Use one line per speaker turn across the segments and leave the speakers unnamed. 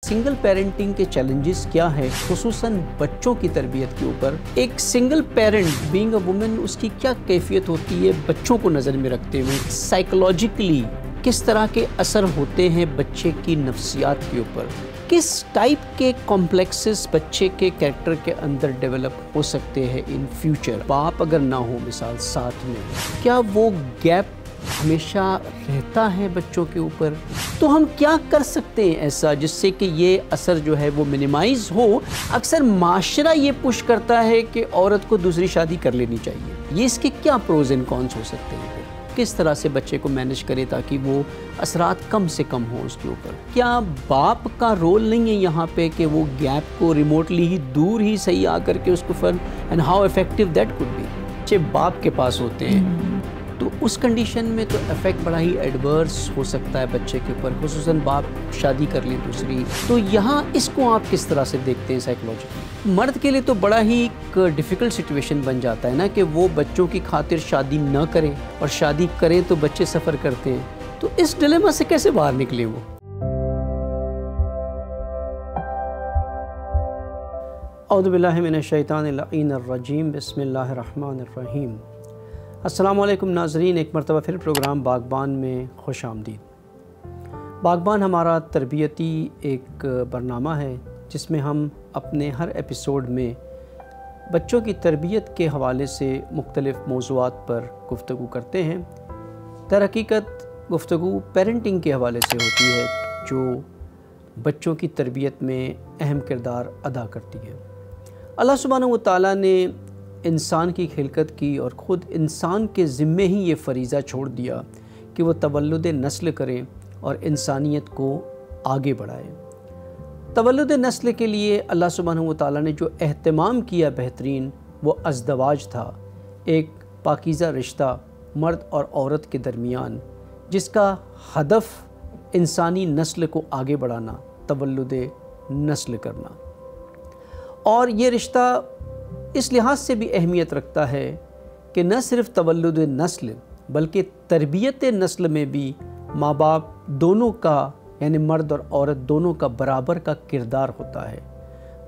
Single parenting के challenges क्या है, खुसूसन बच्चों की तरबियत के ऊपर। एक single parent being a women, उसकी क्या कैफियत होती है बच्चों को नज़र में रखते हुए। साइकोलॉजिकली किस तरह के असर होते हैं बच्चे की नफ्सियात के ऊपर। किस टाइप के कॉम्प्लेक्सेस बच्चे के कैरेक्टर के अंदर डेवलप हो सकते हैं इन फ्यूचर। बाप अगर ना हो मिसाल साथ में, क्या वो गैप हमेशा रहता है बच्चों के ऊपर। तो हम क्या कर सकते हैं ऐसा जिससे कि ये असर जो है वो मिनिमाइज हो। अक्सर माशरा ये पुश करता है कि औरत को दूसरी शादी कर लेनी चाहिए। ये इसके क्या प्रोज एंड कॉन्स हो सकते हैं, किस तरह से बच्चे को मैनेज करे ताकि वो असरात कम से कम हो उसके ऊपर। क्या बाप का रोल नहीं है यहाँ पे कि वो गैप को रिमोटली ही दूर ही सही आकर के उसको firm, and how effective that could B. बच्चे बाप के पास होते हैं तो उस कंडीशन में तो इफेक्ट बड़ा ही एडवर्स हो सकता है बच्चे के ऊपर, खुसूसन बाप शादी कर ले दूसरी। तो यहाँ इसको आप किस तरह से देखते हैं साइकोलॉजिकली। मर्द के लिए तो बड़ा ही एक डिफ़िकल्ट सिचुएशन बन जाता है ना कि वो बच्चों की खातिर शादी न करें, और शादी करें तो बच्चे सफ़र करते हैं। तो इस डिलेमा से कैसे बाहर निकले वो। औज़ु बिल्लाहि मिनश शैतानिर रजीम, बिस्मिल्लाहिर्रहमानिर्रहीम। अस्सलाम वालेकुम नाज़रीन, एक मरतबा फिर प्रोग्राम बागबान में खुश आमदीद। बागबान हमारा तरबियती एक बरनामा है जिसमें हम अपने हर एपिसोड में बच्चों की तरबियत के हवाले से मुख्तलिफ़ मौज़ूआत पर गुफ्तगू करते हैं। दर हकीकत गुफ्तगू पेरेंटिंग के हवाले से होती है जो बच्चों की तरबियत में अहम किरदार अदा करती है। अल्लाह सुब्हानहू व तआला ने इंसान की खिलकत की और ख़ुद इंसान के ज़िम्मे ही ये फ़रीज़ा छोड़ दिया कि वो तवल्लुद नस्ल करें और इंसानियत को आगे बढ़ाए। तवल्लुद नस्ल के लिए अल्लाह सुब्हानहू व तआला ने जो एहतमाम किया बेहतरीन, वो अज़दवाज था, एक पाकीज़ा रिश्ता मर्द और औरत के दरमियान, जिसका हदफ इंसानी नस्ल को आगे बढ़ाना, तवल्लुद नस्ल करना। और ये रिश्ता इस लिहाज से भी अहमियत रखता है कि न सिर्फ़ तवल्लुद नस्ल बल्कि तरबियत नस्ल में भी माँ बाप दोनों का, यानी मर्द और औरत दोनों का बराबर का किरदार होता है।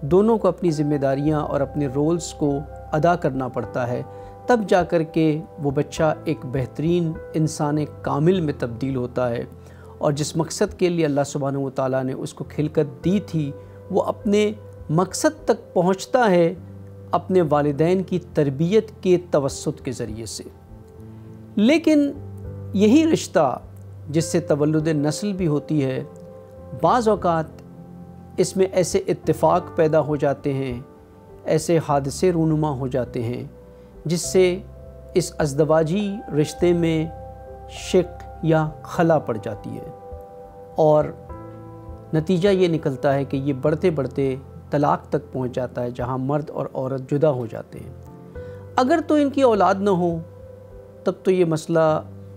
दोनों को अपनी ज़िम्मेदारियाँ और अपने रोल्स को अदा करना पड़ता है, तब जा कर के वो बच्चा एक बेहतरीन इंसान कामिल में तब्दील होता है। और जिस मकसद के लिए अल्लाह सुब्हानहू व तआला ने उसको खिलकत दी थी, वो अपने मकसद तक पहुँचता है अपने वालिदैन की तरबियत के तवस्सुत के ज़रिए से। लेकिन यही रिश्ता जिससे तवल्लुद नस्ल भी होती है, बाज़ औक़ात इसमें ऐसे इत्तेफाक पैदा हो जाते हैं, ऐसे हादसे रूनुमा हो जाते हैं जिससे इस अज़दवाजी रिश्ते में शिक या खला पड़ जाती है, और नतीजा ये निकलता है कि ये बढ़ते बढ़ते तलाक़ तक पहुंच जाता है, जहां मर्द और औरत जुदा हो जाते हैं। अगर तो इनकी औलाद न हो तब तो ये मसला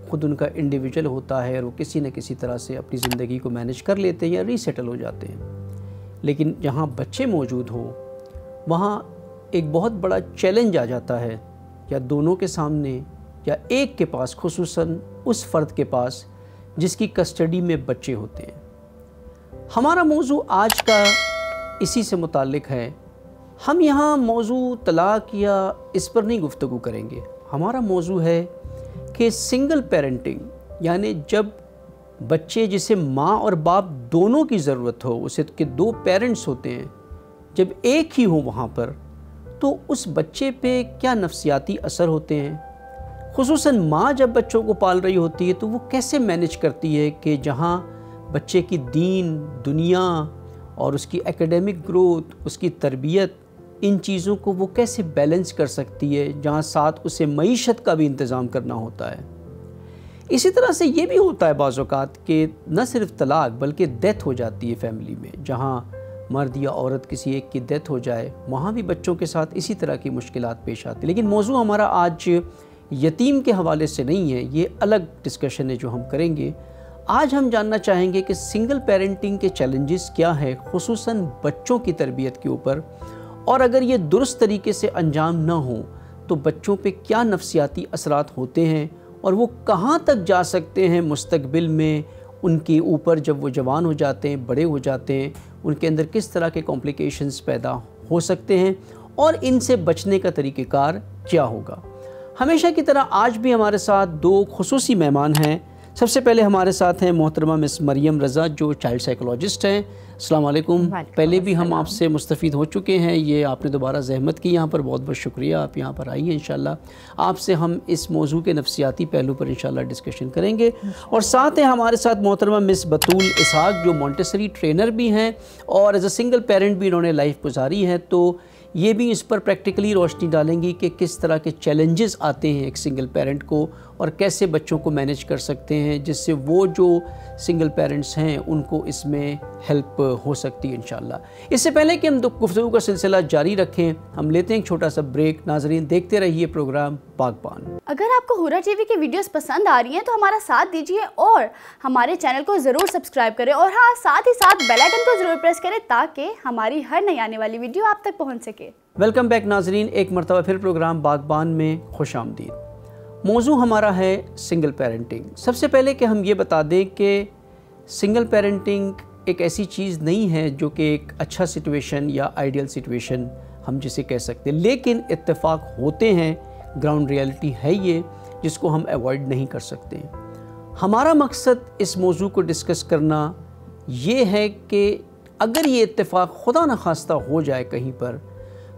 ख़ुद उनका इंडिविजुअल होता है और वो किसी न किसी तरह से अपनी ज़िंदगी को मैनेज कर लेते हैं या रीसेटल हो जाते हैं। लेकिन जहां बच्चे मौजूद हों वहां एक बहुत बड़ा चैलेंज आ जाता है, या दोनों के सामने या एक के पास, खुसूसन उस फ़र्द के पास जिसकी कस्टडी में बच्चे होते हैं। हमारा मौजू आज का इसी से मुताल्लिक़ है। हम यहाँ मौजू तलाक़ या इस पर नहीं गुफ्तगू करेंगे। हमारा मौजू है कि सिंगल पेरेंटिंग, यानी जब बच्चे जिसे माँ और बाप दोनों की ज़रूरत हो, उसे के दो पेरेंट्स होते हैं, जब एक ही हो वहाँ पर, तो उस बच्चे पे क्या नफ्सियाती असर होते हैं। खुसूसन माँ जब बच्चों को पाल रही होती है तो वो कैसे मैनेज करती है कि जहाँ बच्चे की दीन, दुनिया और उसकी एकेडमिक ग्रोथ, उसकी तरबियत, इन चीज़ों को वो कैसे बैलेंस कर सकती है, जहाँ साथ उसे मईशत का भी इंतज़ाम करना होता है। इसी तरह से ये भी होता है बाज़ औक़ात कि न सिर्फ तलाक़ बल्कि डेथ हो जाती है फैमिली में। जहाँ मर्द या औरत किसी एक की डेथ हो जाए, वहाँ भी बच्चों के साथ इसी तरह की मुश्किलात पेश आती। लेकिन मौजू हमारा आज यतीम के हवाले से नहीं है, ये अलग डिस्कशन है जो हम करेंगे। आज हम जानना चाहेंगे कि सिंगल पेरेंटिंग के चैलेंजेस क्या है, खुसूसन बच्चों की तरबियत के ऊपर, और अगर ये दुरुस्त तरीके से अंजाम ना हो तो बच्चों पे क्या नफ्सियाती असरात होते हैं और वो कहाँ तक जा सकते हैं मुस्तकबिल में, उनके ऊपर जब वो जवान हो जाते हैं, बड़े हो जाते हैं, उनके अंदर किस तरह के कॉम्प्लिकेशंस पैदा हो सकते हैं और इनसे बचने का तरीक़ेकार क्या होगा। हमेशा की तरह आज भी हमारे साथ दो खुसूसी मेहमान हैं। सबसे पहले हमारे साथ हैं मोहतरमा मिस मरियम रज़ा जो चाइल्ड साइकोलॉजिस्ट हैं। अस्सलाम वालेकुम। पहले भी हम आपसे मुस्तफ़ीद हो चुके हैं, ये आपने दोबारा ज़हमत की यहाँ पर, बहुत बहुत शुक्रिया आप यहाँ पर आई हैं। इंशाल्लाह आपसे हम इस मौजू के नफ्सियाती पहलू पर इंशाल्लाह डिस्कशन करेंगे। और साथ हैं हमारे साथ मोहतरमा मिस बतूल इसहाक जो मॉन्टेसरी ट्रेनर भी हैं और एज अ सिंगल पेरेंट भी इन्होंने लाइफ गुजारी है, तो ये भी इस पर प्रैक्टिकली रोशनी डालेंगी कि किस तरह के चैलेंजेस आते हैं एक सिंगल पेरेंट को और कैसे बच्चों को मैनेज कर सकते हैं जिससे वो जो सिंगल पेरेंट्स हैं उनको इसमें हेल्प हो सकती है इंशाल्लाह। इससे पहले कि हम गुफ्तगू का सिलसिला जारी रखें, हम लेते हैं एक छोटा सा ब्रेक। नाजरीन देखते रहिए प्रोग्राम बागबान।
अगर आपको हुरा टीवी की वीडियोस पसंद आ रही हैं तो हमारा साथ दीजिए और हमारे चैनल को ज़रूर सब्सक्राइब करें और हाँ, साथ ही साथ बेल आइकन को ज़रूर प्रेस करें ताकि हमारी हर नई आने वाली वीडियो आप तक पहुँच सके।
वेलकम बैक नाजरीन, एक मरतबा फिर प्रोग्राम बागबान में खुश आमदीद। मौजू हमारा है सिंगल पेरेंटिंग। सबसे पहले कि हम ये बता दें कि सिंगल पेरेंटिंग एक ऐसी चीज़ नहीं है जो कि एक अच्छा सिचुएशन या आइडियल सिचुएशन हम जिसे कह सकते हैं, लेकिन इत्तेफाक होते हैं, ग्राउंड रियलिटी है ये जिसको हम अवॉइड नहीं कर सकते। हमारा मकसद इस मौजू को डिस्कस करना ये है कि अगर ये इत्तेफाक खुदा न खास्ता हो जाए कहीं पर,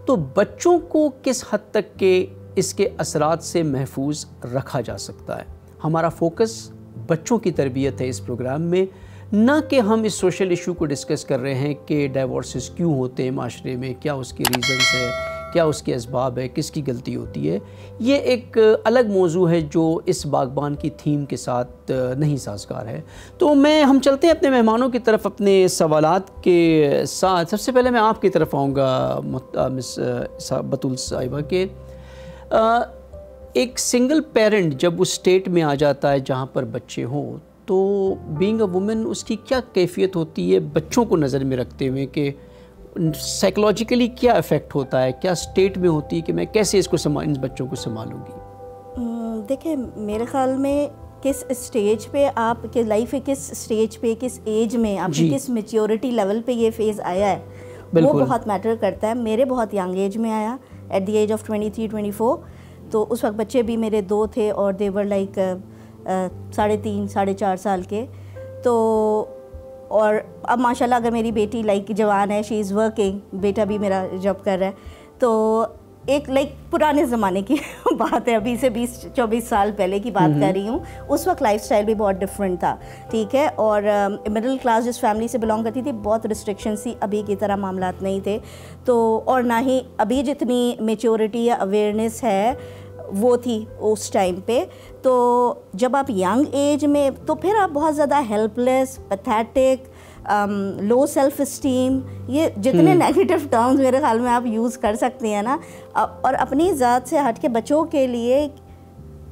तो बच्चों को किस हद तक के इसके असरात से महफूज रखा जा सकता है। हमारा फोकस बच्चों की तरबियत है इस प्रोग्राम में, न कि हम इस सोशल इशू को डिस्कस कर रहे हैं कि डाइवोर्सेस क्यों होते हैं माशरे में, क्या उसके रीज़न्स है, क्या उसके असबाब है, किसकी गलती होती है। ये एक अलग मौजू है जो इस बागबान की थीम के साथ नहीं साजगार है। तो हम चलते हैं अपने मेहमानों की तरफ अपने सवालात के साथ। सबसे पहले मैं आपकी तरफ आऊँगा मिस बतूल साहिबा के, एक सिंगल पेरेंट जब उस स्टेट में आ जाता है जहाँ पर बच्चे हों, तो बीइंग अ वुमेन उसकी क्या कैफियत होती है बच्चों को नज़र में रखते हुए कि साइकोलॉजिकली क्या इफ़ेक्ट होता है, क्या स्टेट में होती है कि मैं कैसे इसको इन बच्चों को संभालूंगी।
देखिए, मेरे ख्याल में किस स्टेज पे आप के लाइफ के किस स्टेज पे, किस एज में, आपकी किस मैच्योरिटी लेवल पे ये फेज़ आया है, वो बहुत मैटर करता है। मेरे बहुत यंग एज में आया, एट द एज ऑफ 23-24। तो उस वक्त बच्चे भी मेरे दो थे और दे वर लाइक 3.5-4.5 साल के। तो और अब माशाल्लाह अगर मेरी बेटी लाइक जवान है, शी इज़ वर्किंग, बेटा भी मेरा जॉब कर रहा है, तो एक लाइक पुराने ज़माने की बात है, अभी से 20-24 साल पहले की बात कर रही हूँ। उस वक्त लाइफस्टाइल भी बहुत डिफरेंट था, ठीक है। और मिडिल क्लास जिस फैमिली से बिलोंग करती थी, बहुत रिस्ट्रिक्शंस थी, अभी की तरह मामलात नहीं थे। तो और ना ही अभी जितनी मेच्योरिटी या अवेयरनेस है वो थी उस टाइम पे। तो जब आप यंग एज में, तो फिर आप बहुत ज़्यादा helpless, pathetic, low self esteem, ये जितने नेगेटिव टर्म्स मेरे ख्याल में आप यूज़ कर सकते हैं ना, और अपनी ज़ात से हट के बच्चों के लिए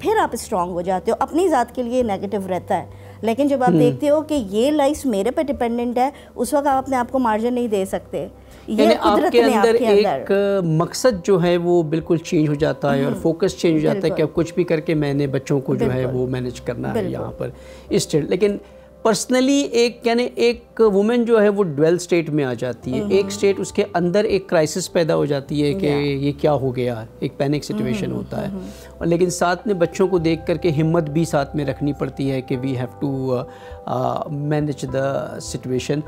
फिर आप स्ट्रॉन्ग हो जाते हो। अपनी ज़ात के लिए नेगेटिव रहता है, लेकिन जब आप देखते हो कि ये लाइफ मेरे पे डिपेंडेंट है, उस वक्त आप अपने आप को मार्जिन नहीं दे सकते।
ये आपके अंदर एक मकसद जो है वो बिल्कुल चेंज हो जाता है और फोकस चेंज हो जाता है कि अब कुछ भी करके मैंने बच्चों को जो है वो मैनेज करना है यहाँ पर इस स्टेट। लेकिन पर्सनली एक वुमेन जो है वो ड्वेल स्टेट में आ जाती है। एक स्टेट उसके अंदर एक क्राइसिस पैदा हो जाती है कि ये क्या हो गया, एक पैनिक सिचुएशन होता है। और लेकिन साथ में बच्चों को देख करके हिम्मत भी साथ में रखनी पड़ती है कि we have to manage the situation.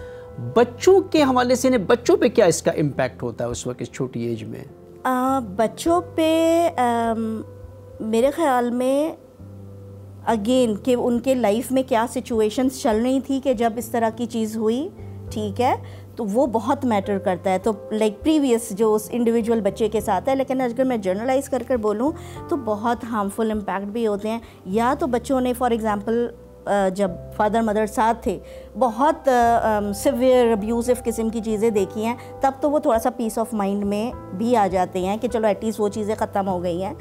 बच्चों के हवाले से बच्चों पे क्या इसका इम्पैक्ट होता है उस वक्त इस छोटी एज में?
बच्चों पे मेरे ख्याल में अगेन कि उनके लाइफ में क्या सिचुएशंस चल रही थी कि जब इस तरह की चीज़ हुई, ठीक है, तो वो बहुत मैटर करता है। तो लाइक प्रीवियस जो उस इंडिविजुअल बच्चे के साथ है, लेकिन अगर मैं जनरलाइज कर बोलूँ तो बहुत हार्मफुल इम्पैक्ट भी होते हैं। या तो बच्चों ने फॉर एग्ज़ाम्पल जब फादर मदर साथ थे बहुत सिवियर अब्यूसिव किस्म की चीज़ें देखी हैं, तब तो वो थोड़ा सा पीस ऑफ माइंड में भी आ जाते हैं कि चलो एटलीस्ट वो चीज़ें ख़त्म हो गई हैं।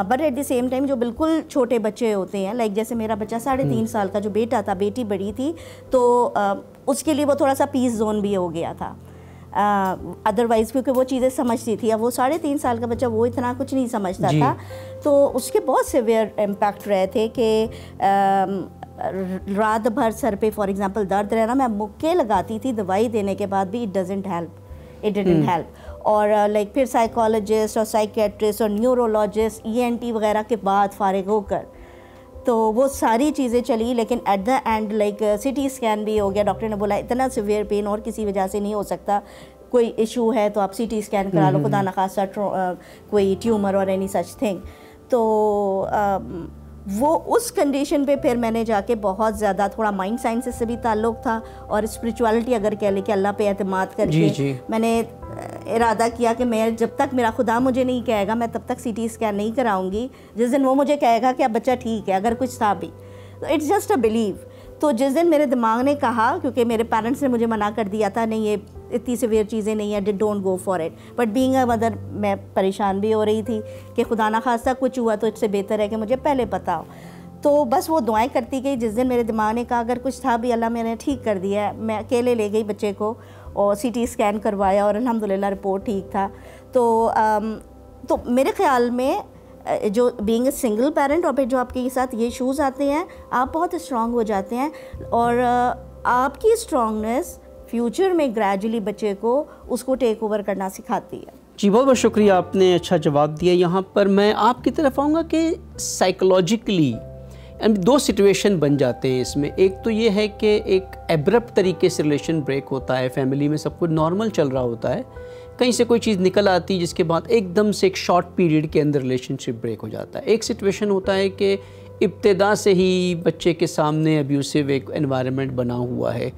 But at the same time जो बिल्कुल छोटे बच्चे होते हैं, लाइक जैसे मेरा बच्चा 3.5 साल का जो बेटा था, बेटी बड़ी थी, तो उसके लिए वो थोड़ा सा पीस जोन भी हो गया था। अदरवाइज़ क्योंकि वो चीज़ें समझती थी, अब वो 3.5 साल का बच्चा वो इतना कुछ नहीं समझता था, तो उसके बहुत सिवियर इम्पैक्ट रहे थे कि रात भर सर पे फॉर एग्जांपल दर्द रहना, मैं मुक्के लगाती थी दवाई देने के बाद भी, इट डिडंट हेल्प। और लाइक फिर साइकोलॉजिस्ट और साइकेट्रिस्ट और न्यूरोलॉजिस्ट ENT वगैरह के बाद फारिग होकर तो वो सारी चीज़ें चली, लेकिन at the end like CT scan भी हो गया, डॉक्टर ने बोला इतना सिवियर पेन और किसी वजह से नहीं हो सकता, कोई इशू है तो आप CT स्कैन करा लो, खुदा न खासा कोई ट्यूमर और एनी सच थिंग। तो वो उस कंडीशन पे फिर मैंने जाके बहुत ज़्यादा, थोड़ा माइंड साइंसेस से भी ताल्लुक़ था और स्पिरिचुअलिटी अगर कह ले कि अल्लाह पे एतमाद करके मैंने इरादा किया कि मैं जब तक मेरा खुदा मुझे नहीं कहेगा मैं तब तक CT स्कैन नहीं कराऊंगी, जिस दिन वो मुझे कहेगा कि अब बच्चा ठीक है, अगर कुछ था भी तो इट्स जस्ट अ बिलीव। तो जिस दिन मेरे दिमाग ने कहा, क्योंकि मेरे पेरेंट्स ने मुझे मना कर दिया था, नहीं ये इतनी सिवियर चीज़ें नहीं है, don't go for it, but being a mother मैं परेशान भी हो रही थी कि खुदा ना खास्ता कुछ हुआ तो इससे बेहतर है कि मुझे पहले पता हो। तो बस वो दुआएं करती गई। जिस दिन मेरे दिमाग ने कहा अगर कुछ था भी अल्लाह मैंने ठीक कर दिया है, मैं अकेले ले गई बच्चे को और CT स्कैन करवाया और अल्हम्दुलिल्लाह रिपोर्ट ठीक था। तो मेरे ख्याल में जो बीइंग ए सिंगल पेरेंट और फिर जो आपके साथ ये इशूज़ आते हैं, आप बहुत स्ट्रॉन्ग हो जाते हैं और आपकी स्ट्रॉन्गनेस फ्यूचर में ग्रेजुअली बच्चे को उसको टेक ओवर करना सिखाती है।
जी बहुत बहुत शुक्रिया, आपने अच्छा जवाब दिया। यहाँ पर मैं आपकी तरफ आऊँगा कि साइकोलॉजिकली दो सिचुएशन बन जाते हैं इसमें। एक तो ये है कि एक एब्रप्ट तरीके से रिलेशन ब्रेक होता है, फैमिली में सब कुछ नॉर्मल चल रहा होता है, कहीं से कोई चीज़ निकल आती है जिसके बाद एकदम से एक शॉर्ट पीरियड के अंदर रिलेशनशिप ब्रेक हो जाता है। एक सिचुएशन होता है कि इब्तिदा से ही बच्चे के सामने अब्यूसिव एक एनवायरनमेंट बना हुआ है।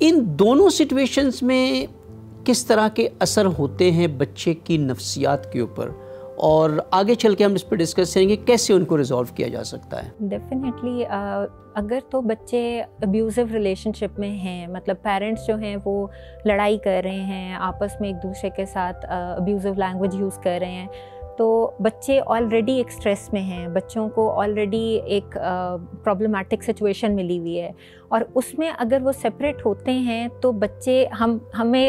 इन दोनों सिचुएशंस में किस तरह के असर होते हैं बच्चे की नफ्सियात के ऊपर, और आगे चल के हम इस पर डिस्कस करेंगे कैसे उनको रिजॉल्व किया जा सकता है।
डेफिनेटली अगर तो बच्चे अब्यूज़िव रिलेशनशिप में हैं, मतलब पेरेंट्स जो हैं वो लड़ाई कर रहे हैं, आपस में एक दूसरे के साथ अब्यूज़िव लैंग्वेज यूज़ कर रहे हैं, तो बच्चे ऑलरेडी एक स्ट्रेस में हैं, बच्चों को ऑलरेडी एक प्रॉब्लमेटिक सिचुएशन मिली हुई है, और उसमें अगर वो सेपरेट होते हैं तो बच्चे हमें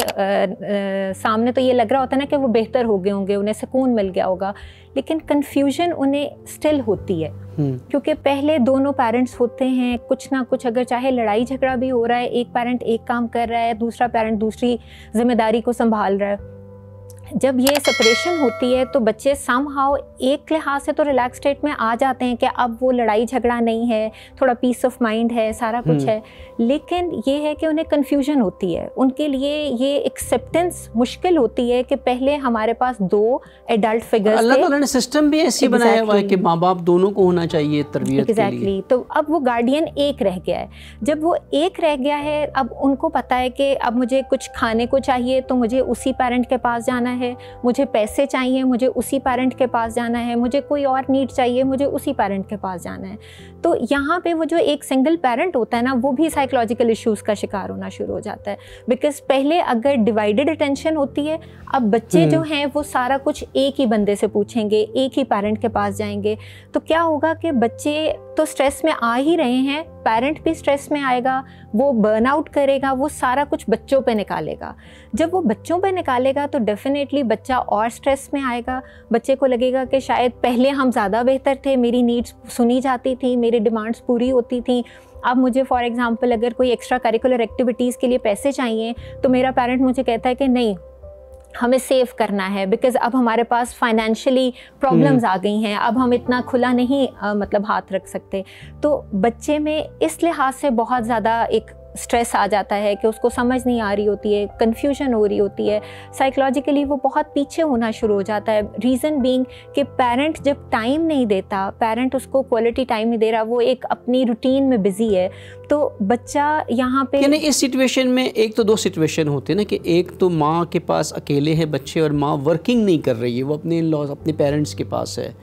सामने तो ये लग रहा होता है ना कि वो बेहतर हो गए होंगे, उन्हें सुकून मिल गया होगा, लेकिन कन्फ्यूजन उन्हें स्टिल होती है क्योंकि पहले दोनों पेरेंट्स होते हैं, कुछ ना कुछ अगर चाहे लड़ाई झगड़ा भी हो रहा है, एक पेरेंट एक काम कर रहा है, दूसरा पेरेंट दूसरी जिम्मेदारी को संभाल रहा है। जब ये सेपरेशन होती है तो बच्चे समहाउ एक लिहाज से तो रिलैक्स स्टेट में आ जाते हैं कि अब वो लड़ाई झगड़ा नहीं है, थोड़ा पीस ऑफ माइंड है, सारा कुछ है, लेकिन ये है कि उन्हें कन्फ्यूजन होती है। उनके लिए ये एक्सेप्टेंस मुश्किल होती है कि पहले हमारे पास दो एडल्ट फिगर्स थे,
अल्लाह ताला ने सिस्टम भी ऐसे बनाया हुआ है कि माँ बाप दोनों को होना चाहिए तरबियत के लिए।
तो अब वो गार्डियन एक रह गया है। जब वो एक रह गया है, अब उनको पता है कि अब मुझे कुछ खाने को चाहिए तो मुझे उसी पेरेंट के पास जाना है, मुझे पैसे चाहिए मुझे उसी पेरेंट के पास जाना है, मुझे कोई और नीड चाहिए मुझे उसी पेरेंट के पास जाना है। तो यहाँ पे वो जो एक सिंगल पेरेंट होता है ना, वो भी साइकोलॉजिकल इश्यूज़ का शिकार होना शुरू हो जाता है। बिकॉज पहले अगर डिवाइडेड अटेंशन होती है, अब बच्चे जो हैं वो सारा कुछ एक ही बंदे से पूछेंगे, एक ही पेरेंट के पास जाएंगे, तो क्या होगा कि बच्चे तो स्ट्रेस में आ ही रहे हैं, पेरेंट भी स्ट्रेस में आएगा, वो बर्नआउट करेगा, वो सारा कुछ बच्चों पे निकालेगा। जब वो बच्चों पे निकालेगा तो डेफिनेटली बच्चा और स्ट्रेस में आएगा। बच्चे को लगेगा कि शायद पहले हम ज़्यादा बेहतर थे, मेरी नीड्स सुनी जाती थी, मेरी डिमांड्स पूरी होती थी, अब मुझे फॉर एग्जांपल अगर कोई एक्स्ट्रा करिकुलर एक्टिविटीज़ के लिए पैसे चाहिए तो मेरा पेरेंट मुझे कहता है कि नहीं, हमें सेव करना है, बिकॉज अब हमारे पास फाइनेंशियली प्रॉब्लम्स आ गई हैं, अब हम इतना खुला नहीं मतलब हाथ रख सकते। तो बच्चे में इस लिहाज से बहुत ज़्यादा एक स्ट्रेस आ जाता है कि उसको समझ नहीं आ रही होती है, कन्फ्यूजन हो रही होती है, साइकोलॉजिकली वो बहुत पीछे होना शुरू हो जाता है। रीज़न बीइंग कि पेरेंट जब टाइम नहीं देता, पेरेंट उसको क्वालिटी टाइम नहीं दे रहा, वो एक अपनी रूटीन में बिजी है, तो बच्चा यहाँ पे
यानी इस सिचुएशन में एक तो दो सिचुएशन होते हैं ना, कि एक तो माँ के पास अकेले है बच्चे और माँ वर्किंग नहीं कर रही है, वो अपने लॉस अपने पेरेंट्स के पास है,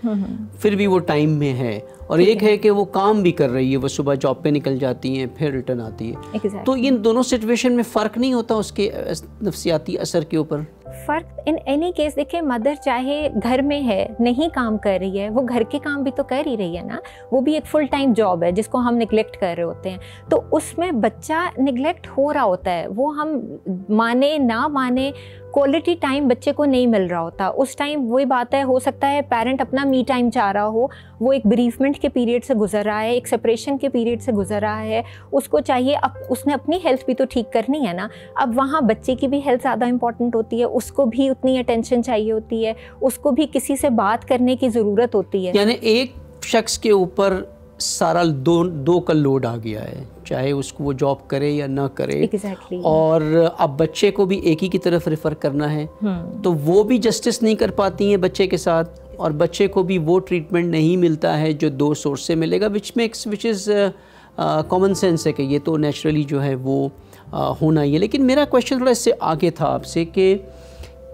फिर भी वो टाइम में है, और एक है कि वो काम भी कर रही है, वो सुबह जॉब पे निकल जाती हैं फिर रिटर्न आती है। तो इन दोनों सिचुएशन में फ़र्क नहीं होता उसके नफ्सियाती असर के ऊपर?
फ़र्क इन एनी केस देखिए, मदर चाहे घर में है, नहीं काम कर रही है, वो घर के काम भी तो कर ही रही है ना, वो भी एक फुल टाइम जॉब है जिसको हम निगलेक्ट कर रहे होते हैं। तो उसमें बच्चा निगलेक्ट हो रहा होता है, वो हम माने ना माने क्वालिटी टाइम बच्चे को नहीं मिल रहा होता। उस टाइम वही बात है, हो सकता है पेरेंट अपना मी टाइम चाह रहा हो, वो एक बेरीफमेंट के पीरियड से गुजर रहा है, एक सेपरेशन के पीरियड से गुजर रहा है, उसको चाहिए उसने अपनी हेल्थ भी तो ठीक करनी है ना। अब वहाँ बच्चे की भी हेल्थ ज़्यादा इंपॉर्टेंट होती है, उसको भी उतनी अटेंशन चाहिए होती है, उसको भी किसी से बात करने की ज़रूरत होती है।
यानी एक शख्स के ऊपर सारा दो का लोड आ गया है, चाहे उसको वो जॉब करे या ना करे।
Exactly.
और अब बच्चे को भी एक ही की तरफ रेफ़र करना है, तो वो भी जस्टिस नहीं कर पाती हैं बच्चे के साथ, और बच्चे को भी वो ट्रीटमेंट नहीं मिलता है जो दो सोर्स से मिलेगा, विच इज़ कॉमन सेंस है कि ये तो नेचुरली जो है वो होना ही है। लेकिन मेरा क्वेश्चन थोड़ा इससे आगे था आपसे कि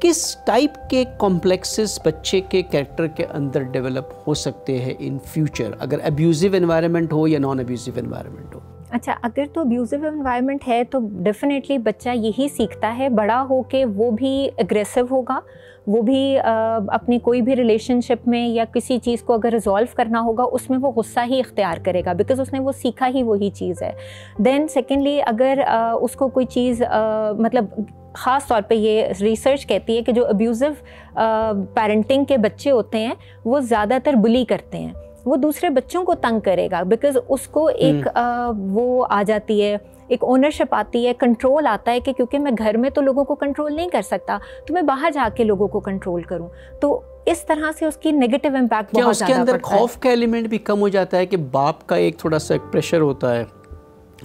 किस टाइप के कॉम्प्लेक्सेस बच्चे के कैरेक्टर के अंदर डेवलप हो सकते हैं इन फ्यूचर, अगर अब्यूज़िव एनवायरनमेंट हो या नॉन अब्यूज़िव एनवायरनमेंट हो?
अच्छा, अगर तो अब्यूज़िव एनवायरनमेंट है तो डेफिनेटली बच्चा यही सीखता है, बड़ा हो के वो भी एग्रेसिव होगा, वो भी अपनी कोई भी रिलेशनशिप में या किसी चीज़ को अगर रिजॉल्व करना होगा उसमें वो गुस्सा ही इख्तियार करेगा, बिकॉज उसने वो सीखा ही वही चीज़ है। देन सेकेंडली, अगर उसको कोई चीज़ मतलब ख़ास तौर पे ये रिसर्च कहती है कि जो अब्यूज़िव पेरेंटिंग के बच्चे होते हैं वो ज़्यादातर बुली करते हैं, वो दूसरे बच्चों को तंग करेगा, बिकॉज उसको एक वो आ जाती है, एक ओनरशिप आती है, कंट्रोल आता है कि क्योंकि मैं घर में तो लोगों को कंट्रोल नहीं कर सकता, तो मैं बाहर जाके लोगों को कंट्रोल करूं। तो इस तरह से उसकी नेगेटिव इम्पैक्ट बहुत ज़्यादा पड़ता है।
उसके अंदर खौफ का एलिमेंट भी कम हो जाता है कि बाप का एक थोड़ा सा प्रेशर होता है,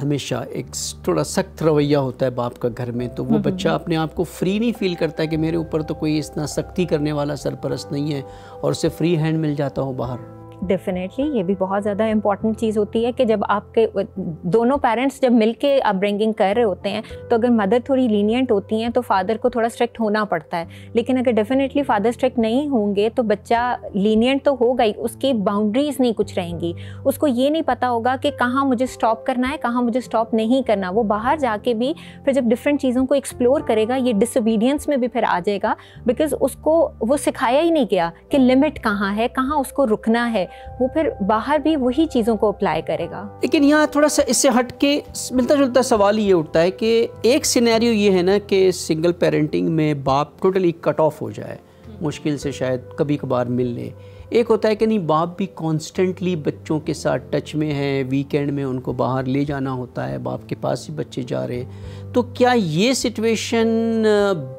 हमेशा एक थोड़ा सख्त रवैया होता है बाप का घर में, तो वो बच्चा अपने आप को फ्री नहीं फील करता है कि मेरे ऊपर तो कोई इतना सख्ती करने वाला सरपरस्त नहीं है, और उसे फ्री हैंड मिल जाता हो बाहर।
डेफिनेटली ये भी बहुत ज़्यादा इंपॉर्टेंट चीज़ होती है कि जब आपके दोनों पेरेंट्स जब मिलके अपब्रिंगिंग कर रहे होते हैं, तो अगर मदर थोड़ी लीनियंट होती हैं तो फादर को थोड़ा स्ट्रिक्ट होना पड़ता है। लेकिन अगर डेफिनेटली फादर स्ट्रिक्ट नहीं होंगे तो बच्चा लीनियंट तो होगा ही, उसकी बाउंड्रीज नहीं कुछ रहेंगी, उसको ये नहीं पता होगा कि कहाँ मुझे स्टॉप करना है, कहाँ मुझे स्टॉप नहीं करना। वो बाहर जाके भी फिर जब डिफरेंट चीज़ों को एक्सप्लोर करेगा, ये डिसोबीडियंस में भी फिर आ जाएगा, बिकॉज उसको वो सिखाया ही नहीं गया कि लिमिट कहाँ है, कहाँ उसको रुकना है, वो फिर बाहर भी वही चीज़ों को अप्लाई करेगा।
लेकिन यहाँ थोड़ा सा इससे हट के मिलता जुलता सवाल ये उठता है कि एक सिनेरियो ये है ना कि सिंगल पेरेंटिंग में बाप टोटली कट ऑफ हो जाए, मुश्किल से शायद कभी कभार मिल ले। एक होता है कि नहीं, बाप भी कॉन्स्टेंटली बच्चों के साथ टच में है, वीकेंड में उनको बाहर ले जाना होता है, बाप के पास ही बच्चे जा रहे। तो क्या ये सिचुएशन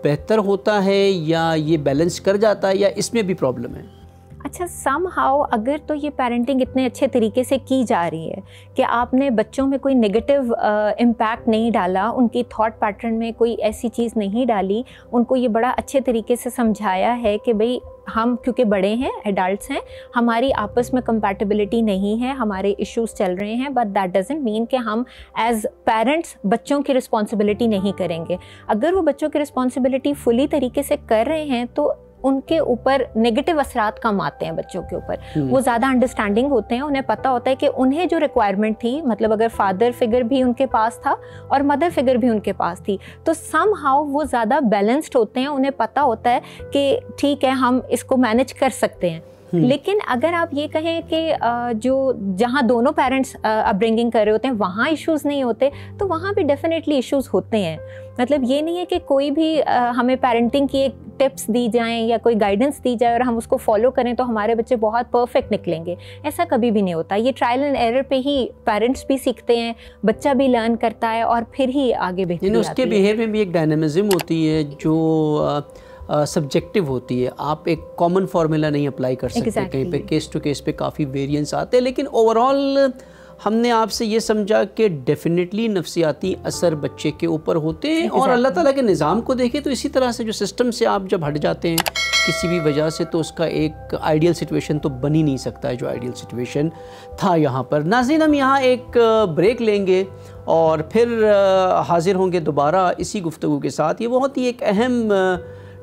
बेहतर होता है या ये बैलेंस कर जाता है, या इसमें भी प्रॉब्लम है?
अच्छा, समहाउ अगर तो ये पेरेंटिंग इतने अच्छे तरीके से की जा रही है कि आपने बच्चों में कोई नेगेटिव इम्पैक्ट नहीं डाला, उनकी थॉट पैटर्न में कोई ऐसी चीज़ नहीं डाली, उनको ये बड़ा अच्छे तरीके से समझाया है कि भाई हम क्योंकि बड़े हैं, एडल्ट्स हैं, हमारी आपस में कंपैटिबिलिटी नहीं है, हमारे इश्यूज चल रहे हैं, बट दैट डजंट मीन कि हम एज पेरेंट्स बच्चों की रिस्पॉन्सिबिलिटी नहीं करेंगे। अगर वो बच्चों की रिस्पॉन्सिबिलिटी फुली तरीके से कर रहे हैं तो उनके ऊपर नेगेटिव असरात कम आते हैं बच्चों के ऊपर। वो ज़्यादा अंडरस्टैंडिंग होते हैं, उन्हें पता होता है कि उन्हें जो रिक्वायरमेंट थी, मतलब अगर फादर फिगर भी उनके पास था और मदर फिगर भी उनके पास थी, तो समहाउ वो ज़्यादा बैलेंस्ड होते हैं, उन्हें पता होता है कि ठीक है हम इसको मैनेज कर सकते हैं। लेकिन अगर आप ये कहें कि जो जहाँ दोनों पेरेंट्स अपब्रिंगिंग कर रहे होते हैं वहाँ इश्यूज़ नहीं होते, तो वहाँ भी डेफिनेटली इश्यूज़ होते हैं। मतलब ये नहीं है कि कोई भी हमें पेरेंटिंग की एक टिप्स दी जाएं या कोई गाइडेंस दी जाए और हम उसको फॉलो करें तो हमारे बच्चे बहुत परफेक्ट निकलेंगे, ऐसा कभी भी नहीं होता। ये ट्रायल एंड एरर पे ही पेरेंट्स भी सीखते हैं, बच्चा भी लर्न करता है और फिर ही आगे बेहतरी आती है।
उसके बिहेवियर में भी एक डायनामिज्म होती है जो सब्जेक्टिव होती है। आप एक कॉमन फार्मूला नहीं अप्लाई कर सकते, कहीं पे केस टू केस पे काफ़ी वेरिएंस आते हैं। लेकिन ओवरऑल हमने आपसे ये समझा कि डेफिनेटली नफसियाती असर बच्चे के ऊपर होते हैं, और अल्लाह ताला के निज़ाम को देखें तो इसी तरह से जो सिस्टम से आप जब हट जाते हैं किसी भी वजह से, तो उसका एक आइडियल सिचुएशन तो बन ही नहीं सकता है जो आइडियल सिचुएशन था यहाँ पर। नाज़रीन, हम यहाँ एक ब्रेक लेंगे और फिर हाजिर होंगे दोबारा इसी गुफ्तगू के साथ। ये बहुत ही एक अहम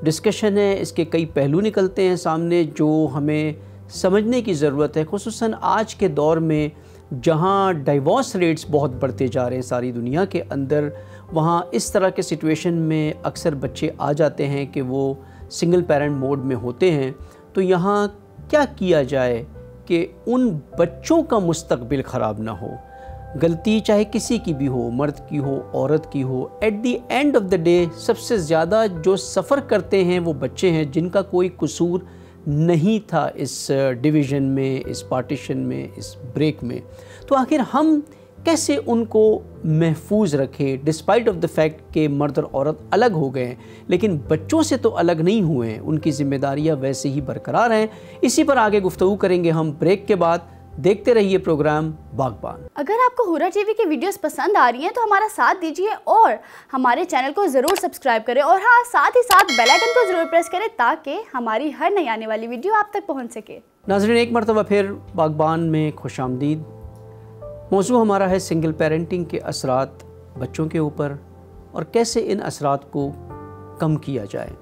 डिस्कशन है, इसके कई पहलू निकलते हैं सामने जो हमें समझने की ज़रूरत है, खुसूसन आज के दौर में जहाँ डाइवोर्स रेट्स बहुत बढ़ते जा रहे हैं सारी दुनिया के अंदर। वहाँ इस तरह के सिचुएशन में अक्सर बच्चे आ जाते हैं कि वो सिंगल पेरेंट मोड में होते हैं, तो यहाँ क्या किया जाए कि उन बच्चों का मुस्तकबिल ख़राब ना हो। गलती चाहे किसी की भी हो, मर्द की हो, औरत की हो, at the end of the day सबसे ज़्यादा जो सफ़र करते हैं वो बच्चे हैं, जिनका कोई कसूर नहीं था इस डिवीज़न में, इस पार्टीशन में, इस ब्रेक में। तो आखिर हम कैसे उनको महफूज रखें, डिस्पाइट ऑफ द फैक्ट कि मर्द और औरत अलग हो गए हैं, लेकिन बच्चों से तो अलग नहीं हुए हैं, उनकी जिम्मेदारियां वैसे ही बरकरार हैं। इसी पर आगे गुफ्तगू करेंगे हम ब्रेक के बाद। देखते रहिए प्रोग्राम बागबान।
अगर आपको हुरा टीवी की वीडियोस पसंद आ रही हैं तो हमारा साथ दीजिए और हमारे चैनल को ज़रूर सब्सक्राइब करें, और हाँ, साथ ही साथ बेल आइकन को ज़रूर प्रेस करें ताकि हमारी हर नई आने वाली वीडियो आप तक पहुँच सके।
नाज़रीन, एक मरतबा फिर बागबान में खुशामदीद। मौजू हमारा है सिंगल पेरेंटिंग के असरात बच्चों के ऊपर और कैसे इन असरात को कम किया जाए।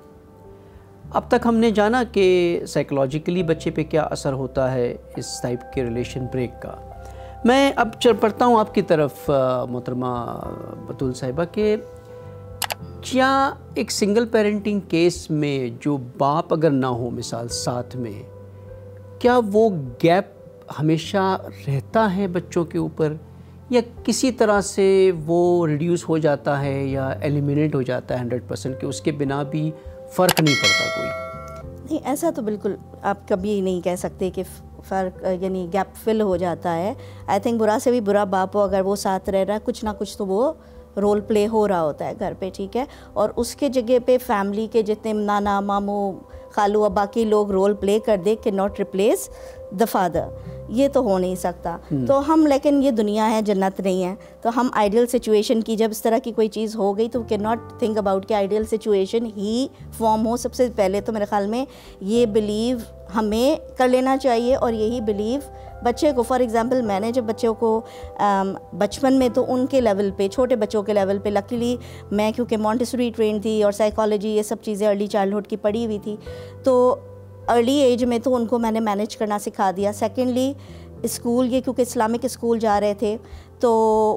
अब तक हमने जाना कि साइकोलॉजिकली बच्चे पे क्या असर होता है इस टाइप के रिलेशन ब्रेक का। मैं अब चल पड़ता हूँ आपकी तरफ मोहतरमा बतूल साहिबा के, क्या एक सिंगल पेरेंटिंग केस में जो बाप अगर ना हो मिसाल साथ में, क्या वो गैप हमेशा रहता है बच्चों के ऊपर, या किसी तरह से वो रिड्यूस हो जाता है या एलिमिनेट हो जाता है 100% कि उसके बिना भी फ़र्क नहीं पड़ता कोई?
नहीं, ऐसा तो बिल्कुल आप कभी नहीं कह सकते कि फ़र्क यानी गैप फिल हो जाता है। आई थिंक बुरा से भी बुरा बाप हो, अगर वो साथ रह रहा है, कुछ ना कुछ तो वो रोल प्ले हो रहा होता है घर पे, ठीक है। और उसके जगह पे फैमिली के जितने नाना मामू खालू और बाकी लोग रोल प्ले कर दे, can not replace the father. ये तो हो नहीं सकता। तो हम, लेकिन ये दुनिया है, जन्नत नहीं है, तो हम आइडियल सिचुएशन की, जब इस तरह की कोई चीज़ हो गई तो कैन नॉट थिंक अबाउट कि आइडियल सिचुएशन ही फॉर्म हो। सबसे पहले तो मेरे ख्याल में ये बिलीव हमें कर लेना चाहिए, और यही बिलीव बच्चे को, फॉर एग्जांपल मैंने जब बच्चों को बचपन में तो उनके लेवल पे, छोटे बच्चों के लेवल पे, लकीली मैं क्योंकि मॉन्टेसरी ट्रेन थी और साइकोलॉजी ये सब चीज़ें अर्ली चाइल्डहुड की पढ़ी हुई थी, तो अर्ली एज में तो उनको मैंने मैनेज करना सिखा दिया। सेकेंडली स्कूल, ये क्योंकि इस्लामिक स्कूल जा रहे थे तो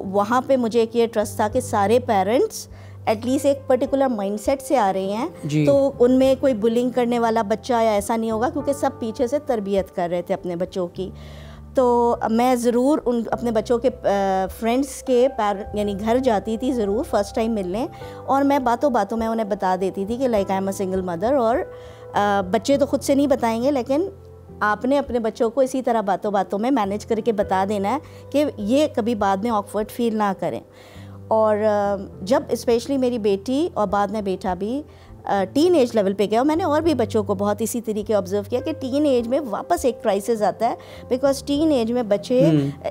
वहाँ पे मुझे एक ये ट्रस्ट था कि सारे पेरेंट्स एटलीस्ट एक पर्टिकुलर माइंडसेट से आ रहे हैं, तो उनमें कोई बुलिंग करने वाला बच्चा या ऐसा नहीं होगा, क्योंकि सब पीछे से तरबियत कर रहे थे अपने बच्चों की। तो मैं ज़रूर उन अपने बच्चों के फ्रेंड्स के यानी घर जाती थी ज़रूर फर्स्ट टाइम मिलने, और मैं बातों बातों में उन्हें बता देती थी कि like I am a single mother, और बच्चे तो खुद से नहीं बताएंगे, लेकिन आपने अपने बच्चों को इसी तरह बातों बातों में मैनेज करके बता देना है कि ये कभी बाद में ऑकवर्ड फील ना करें। और जब स्पेशली मेरी बेटी और बाद में बेटा भी टीन एज लेवल पे गया, और मैंने और भी बच्चों को बहुत इसी तरीके ऑब्जर्व किया कि टीन एज में वापस एक क्राइसिस आता है, बिकॉज टीन एज में बच्चे,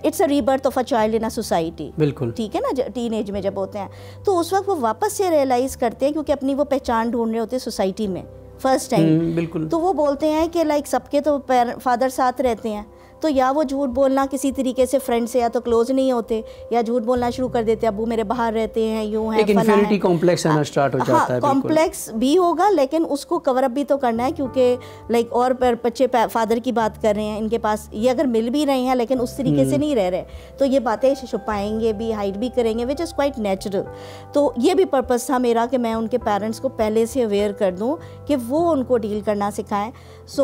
it's a rebirth of a child in a society,
बिल्कुल
ठीक है ना। टीन एज में जब होते हैं तो उस वक्त वो वापस से रियलाइज़ करते हैं, क्योंकि अपनी वो पहचान ढूंढ रहे होते हैं सोसाइटी में फर्स्ट टाइम।
बिल्कुल।
तो वो बोलते हैं कि लाइक सबके तो फादर साथ रहते हैं, तो या वो झूठ बोलना किसी तरीके से फ्रेंड से या तो क्लोज नहीं होते, या झूठ बोलना शुरू कर देते, अबू मेरे बाहर रहते हैं, यूं है,
एक इन्फीरियरिटी कॉम्प्लेक्स आना स्टार्ट हो जाता है।
कॉम्प्लेक्स भी होगा, लेकिन उसको कवर अप भी तो करना है, क्योंकि लाइक और बच्चे फादर की बात कर रहे हैं, इनके पास ये अगर मिल भी रहे हैं लेकिन उस तरीके से नहीं रह रहे, तो ये बातें छुपाएंगे भी, हाइड भी करेंगे, विच इज़ क्वाइट नेचुरल। तो ये भी पर्पस था मेरा कि मैं उनके पेरेंट्स को पहले से अवेयर कर दूं कि वो उनको डील करना सिखाएं। सो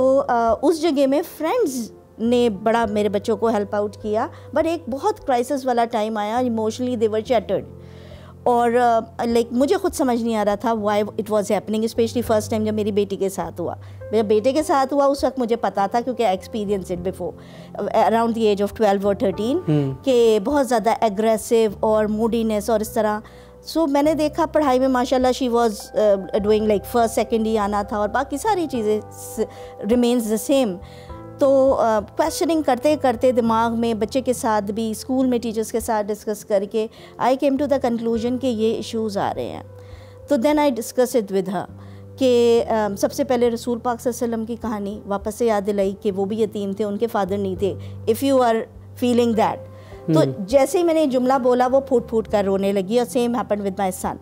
उस जगह में फ्रेंड्स ने बड़ा मेरे बच्चों को हेल्प आउट किया, बट एक बहुत क्राइसिस वाला टाइम आया, इमोशनली दे वर चैटर्ड, और लाइक मुझे खुद समझ नहीं आ रहा था why it was happening, specially first time जब मेरी बेटी के साथ हुआ। मेरे बेटे के साथ हुआ उस वक्त मुझे पता था, क्योंकि I experience it before around the age of 12 और 13 कि बहुत ज़्यादा एग्रेसिव और मूडीनेस और इस तरह। सो मैंने देखा पढ़ाई में माशाल्लाह she was doing like first second ही आना था, और बाकी सारी चीज़ें रिमेन्स द सेम। तो क्वेश्चनिंग करते करते दिमाग में बच्चे के साथ भी, स्कूल में टीचर्स के साथ डिस्कस करके I came to the conclusion कि ये इश्यूज़ आ रहे हैं। तो then I discuss it with her कि सबसे पहले रसूल पाक सल्लल्लाहु अलैहि वसल्लम की कहानी वापस से याद दिलाई कि वो भी यतीम थे, उनके फादर नहीं थे। If you are feeling that, तो जैसे ही मैंने जुमला बोला वो फूट फूट कर रोने लगी, और सेम हैपेंड विद माई सन।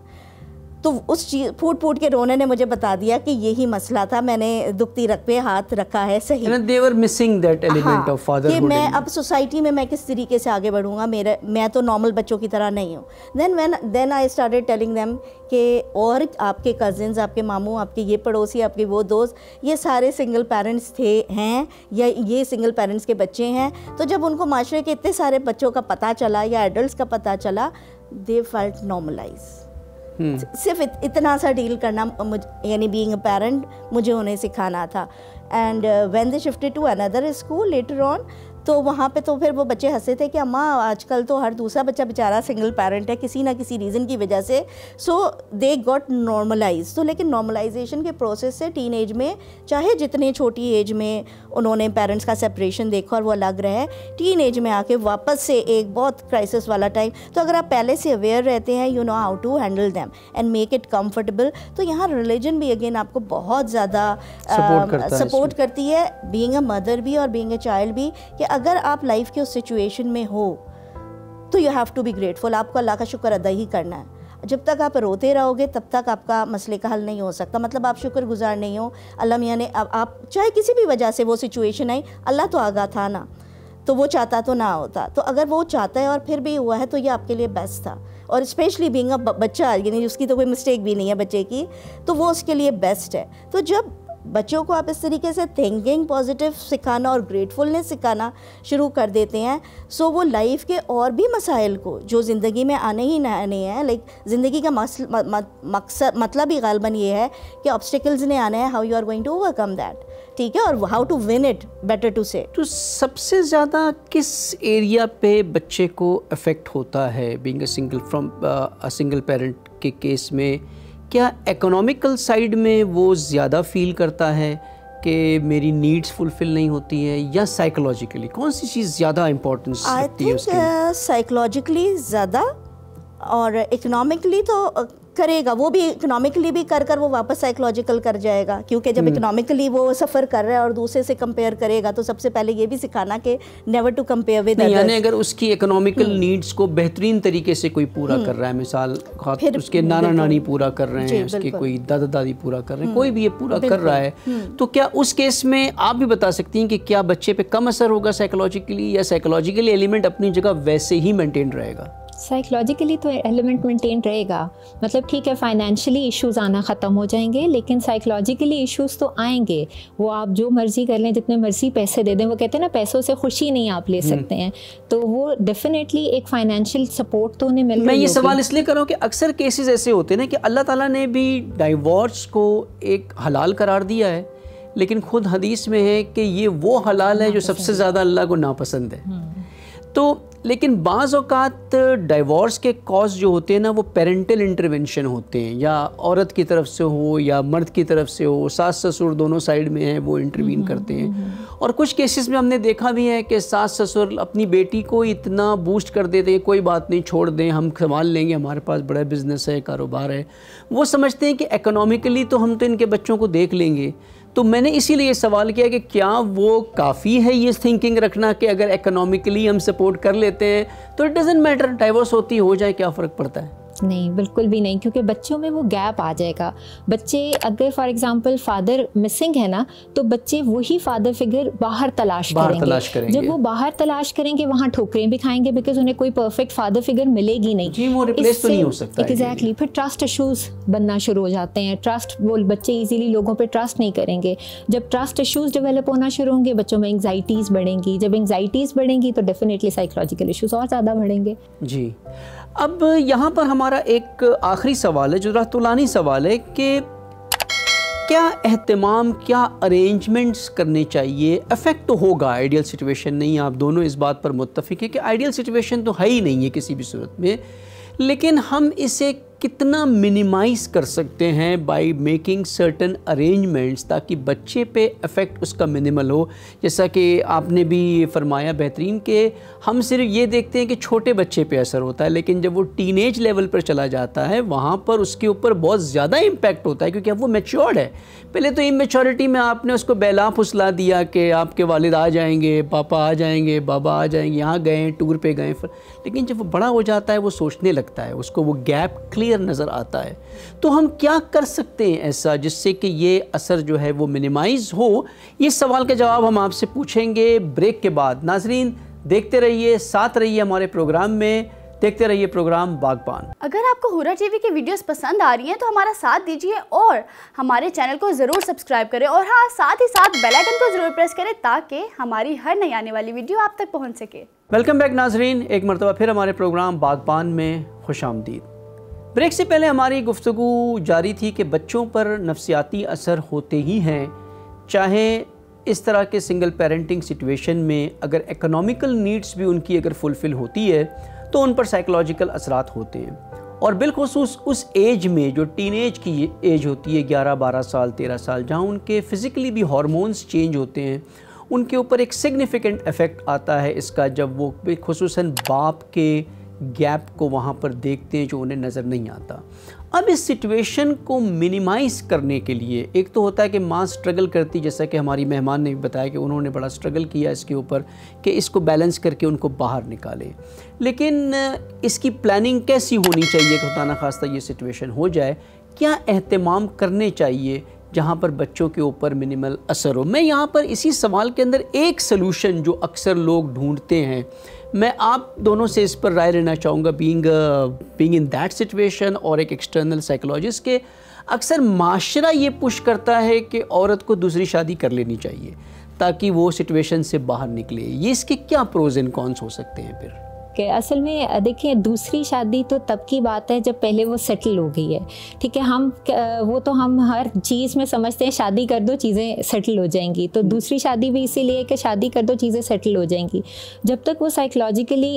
तो उस चीज़ फूट के रोने ने मुझे बता दिया कि यही मसला था, मैंने दुखती रख पे हाथ रखा है सही।
they were missing that element of fatherhood.
कि मैं अब सोसाइटी में मैं किस तरीके से आगे बढ़ूंगा, मैं तो नॉर्मल बच्चों की तरह नहीं हूँ। Then I started telling them कि और आपके कज़िन्स, आपके मामू, आपके ये पड़ोसी, आपके वो दोस्त, ये सारे सिंगल पेरेंट्स हैं या ये सिंगल पेरेंट्स के बच्चे हैं। तो जब उनको माशरे के इतने सारे बच्चों का पता चला या एडल्ट्स का पता चला, दे फेल्ट नॉर्मलाइज। सिर्फ इतना सा डील करना यानी बीइंग अ पेरेंट मुझे उन्हें सिखाना था। And when they shifted to another school later on, तो वहाँ पे तो फिर वो बच्चे हंसे थे कि अम्मा आजकल तो हर दूसरा बच्चा बेचारा सिंगल पेरेंट है किसी ना किसी रीज़न की वजह से। सो दे गॉट नॉर्मलाइज। तो लेकिन नॉर्मलाइजेशन के प्रोसेस से टीन एज में, चाहे जितने छोटी एज में उन्होंने पेरेंट्स का सेपरेशन देखा और वो अलग रहे, टीन एज में आके वापस से एक बहुत क्राइसिस वाला टाइम, तो अगर आप पहले से अवेयर रहते हैं, you know how to handle them and make it comfortable, तो यहाँ रिलीजन भी अगेन आपको बहुत ज़्यादा सपोर्ट करती है, बीइंग अ मदर भी और बीइंग अ चाइल्ड भी, कि अगर आप लाइफ के उस सिचुएशन में हो तो you have to be grateful. आपको अल्लाह का शुक्र अदा ही करना है। जब तक आप रोते रहोगे तब तक आपका मसले का हल नहीं हो सकता। मतलब आप शुक्रगुजार नहीं हो। अल्लाह मियाँ ने आप चाहे किसी भी वजह से वो सिचुएशन आई, अल्लाह तो आगा था ना, तो वो चाहता तो ना होता। तो अगर वो चाहता है और फिर भी हुआ है तो ये आपके लिए बेस्ट था। और स्पेशली बीइंग अ बच्चा, यानी उसकी तो कोई मिस्टेक भी नहीं है बच्चे की, तो वो उसके लिए बेस्ट है। तो जब बच्चों को आप इस तरीके से थिंकिंग पॉजिटिव सिखाना और ग्रेटफुलनेस सिखाना शुरू कर देते हैं, सो वो लाइफ के और भी मसाइल को जो ज़िंदगी में आने ही ना आने हैं, लाइक ज़िंदगी का मकसद मतलब ही गालबन ये है कि ऑब्स्टिकल्स ने आना है, how you are going to overcome that, ठीक है, और how to win it, better to say.
तो सबसे ज़्यादा किस एरिया पे बच्चे को अफेक्ट होता है बीइंग अ सिंगल पेरेंट के केस में? क्या इकोनॉमिकल साइड में वो ज़्यादा फील करता है कि मेरी नीड्स फुलफ़िल नहीं होती है, या साइकोलॉजिकली कौन सी चीज़ ज़्यादा इम्पोर्टेंस रखती है उसके?
आई थिंक साइकोलॉजिकली ज़्यादा, और इकोनॉमिकली तो करेगा वो भी, इकोनॉमिकली भी कर वो वापस साइकोलॉजिकल कर जाएगा, क्योंकि जब इकोनॉमिकली वो सफ़र कर रहा है और दूसरे से कंपेयर करेगा, तो सबसे पहले ये भी सिखाना कि never to compare with others.
यानी अगर उसकी इकोनॉमिकल नीड्स को बेहतरीन तरीके से कोई पूरा कर रहा है, मिसाल उसके नाना नानी पूरा कर रहे हैं, उसके कोई दादा दादी पूरा कर रहे हैं, कोई भी ये पूरा कर रहा है, तो क्या उस केस में आप भी बता सकती हैं कि क्या बच्चे पे कम असर होगा साइकोलॉजिकली, या साइकोलॉजिकली एलिमेंट अपनी जगह वैसे ही मेंटेन रहेगा?
साइकोलॉजिकली तो एलिमेंट मेंटेन रहेगा। मतलब ठीक है, फाइनेंशियली इश्यूज आना ख़त्म हो जाएंगे, लेकिन साइकोलॉजिकली इश्यूज तो आएंगे। वो आप जो मर्ज़ी कर लें, जितने मर्ज़ी पैसे दे दें, वो कहते हैं ना पैसों से खुशी नहीं आप ले सकते हैं, तो वो डेफिनेटली एक फाइनेंशियल सपोर्ट तो उन्हें मिल रही है।
मैं ये सवाल इसलिए कर रहा हूँ कि अक्सर केसेस ऐसे होते हैं ना कि अल्लाह ताला ने भी डाइवोर्स को एक हलाल करार दिया है, लेकिन खुद हदीस में है कि ये वो हलाल है जो सबसे ज़्यादा अल्लाह को नापसंद है। तो लेकिन बाज़ औक़ात डाइवोर्स के कॉज जो होते हैं ना, वो पेरेंटल इंटरवेंशन होते हैं, या औरत की तरफ से हो या मर्द की तरफ से हो, सास ससुर दोनों साइड में हैं, वो इंटरवीन करते हैं। और कुछ केसेस में हमने देखा भी है कि सास ससुर अपनी बेटी को इतना बूस्ट कर देते हैं, कोई बात नहीं छोड़ दें, हम संभाल लेंगे, हमारे पास बड़ा बिजनेस है, कारोबार है। वो समझते हैं कि इकोनॉमिकली तो हम तो इनके बच्चों को देख लेंगे। तो मैंने इसीलिए ये सवाल किया कि क्या वो काफ़ी है ये थिंकिंग रखना कि अगर इकोनॉमिकली हम सपोर्ट कर लेते हैं तो इट डजंट मैटर, डाइवोर्स होती हो जाए, क्या फ़र्क पड़ता है?
नहीं, बिल्कुल भी नहीं, क्योंकि बच्चों में वो गैप आ जाएगा। बच्चे अगर फॉर एग्जांपल फादर मिसिंग है ना, तो बच्चे वही फादर फिगर बाहर तलाश करेंगे। जब वो बाहर तलाश करेंगे वहाँ ठोकरें भी खाएंगे, बिकॉज उन्हें कोई परफेक्ट फादर फिगर मिलेगी नहीं।
जी, वो रिप्लेस तो नहीं हो सकता।
एग्जैक्टली। फिर ट्रस्ट इशूज़ बनना शुरू हो जाते हैं। वो बच्चे ईजिली लोगों पर ट्रस्ट नहीं करेंगे। जब ट्रस्ट इशूज़ डेवलप होना शुरू होंगे, बच्चों में एंग्जाइटीज़ बढ़ेंगी। जब एंग्जाइटीज़ बढ़ेंगी तो डेफिनेटली साइकोलॉजिकल इशूज़ और ज़्यादा बढ़ेंगे।
जी, अब यहाँ पर हमारा एक आखिरी सवाल है जो रातुलानी सवाल है कि क्या एहतमाम, क्या अरेंजमेंट्स करने चाहिए? अफेक्ट तो होगा, आइडियल सिचुएशन नहीं, आप दोनों इस बात पर मुत्तफिक है कि आइडियल सिचुएशन तो है ही नहीं है किसी भी सूरत में, लेकिन हम इसे कितना मिनिमाइज़ कर सकते हैं बाय मेकिंग सर्टन अरेंजमेंट्स ताकि बच्चे पे इफ़ेक्ट उसका मिनिमल हो। जैसा कि आपने भी फरमाया बेहतरीन कि हम सिर्फ ये देखते हैं कि छोटे बच्चे पे असर होता है, लेकिन जब वो टीनेज लेवल पर चला जाता है वहाँ पर उसके ऊपर बहुत ज़्यादा इम्पैक्ट होता है, क्योंकि अब वो मैच्योर्ड है। पहले तो इमेच्योरिटी में आपने उसको बेला फुसला दिया कि आपके वालिद आ जाएंगे, पापा आ जाएंगे, बाबा आ जाएंगे, यहाँ गए, टूर पे गए, लेकिन जब वो बड़ा हो जाता है वो सोचने लगता है, उसको वो गैप क्लियर क्लियर नज़र आता है। तो हम क्या कर सकते हैं ऐसा जिससे कि ये असर जो है वो मिनिमाइज़ हो? ये सवाल का जवाब हम आपसे पूछेंगे ब्रेक के बाद। नाजरीन देखते रहिए, साथ रहिए हमारे प्रोग्राम में, देखते रहिए प्रोग्राम बागबान।
अगर आपको हुरा टीवी की वीडियोस पसंद आ रही हैं तो हमारा साथ दीजिए और हमारे चैनल को ज़रूर सब्सक्राइब करें, और हाँ, साथ ही साथ बेल आइकन को ज़रूर प्रेस करें ताकि हमारी हर नई आने वाली वीडियो आप तक पहुंच सके।
वेलकम बैक नाजरीन, एक मरतबा फिर हमारे प्रोग्राम बागबान में खुशामदीद। ब्रेक से पहले हमारी गुफ्तगू जारी थी कि बच्चों पर नफसियाती असर होते ही हैं, चाहे इस तरह के सिंगल पेरेंटिंग सिचुएशन में अगर इकोनॉमिकल नीड्स भी उनकी अगर फुलफ़िल होती है तो उन पर साइकोलॉजिकल असरात होते हैं। और बिलखुसूस उस एज में जो टीनेज की एज होती है, 11-12 साल 13 साल, जहाँ उनके फ़िज़िकली भी हार्मोन्स चेंज होते हैं, उनके ऊपर एक सिग्निफिकेंट इफ़ेक्ट आता है इसका जब वो खुसूसन बाप के गैप को वहाँ पर देखते हैं जो उन्हें नज़र नहीं आता। अब इस सिचुएशन को मिनिमाइज़ करने के लिए एक तो होता है कि माँ स्ट्रगल करती, जैसा कि हमारी मेहमान ने भी बताया कि उन्होंने बड़ा स्ट्रगल किया इसके ऊपर कि इसको बैलेंस करके उनको बाहर निकाले। लेकिन इसकी प्लानिंग कैसी होनी चाहिए कि खुदा न खास्ता ये सिचुएशन हो जाए? क्या एहतमाम करने चाहिए जहाँ पर बच्चों के ऊपर मिनिमल असर हो? मैं यहाँ पर इसी सवाल के अंदर एक सलूशन जो अक्सर लोग ढूंढते हैं, मैं आप दोनों से इस पर राय लेना चाहूँगा, बीइंग इन दैट सिचुएशन और एक एक्सटर्नल साइकोलॉजिस्ट के। अक्सर माशरा ये पुश करता है कि औरत को दूसरी शादी कर लेनी चाहिए ताकि वो सिचुएशन से बाहर निकले। ये इसके क्या प्रोज एंड कॉन्स हो सकते हैं फिर?
कि असल में देखिए, दूसरी शादी तो तब की बात है जब पहले वो सेटल हो गई है, ठीक है। वो तो हम हर चीज़ में समझते हैं शादी कर दो चीज़ें सेटल हो जाएंगी, तो दूसरी शादी भी इसीलिए कि शादी कर दो चीज़ें सेटल हो जाएंगी। जब तक वो साइकोलॉजिकली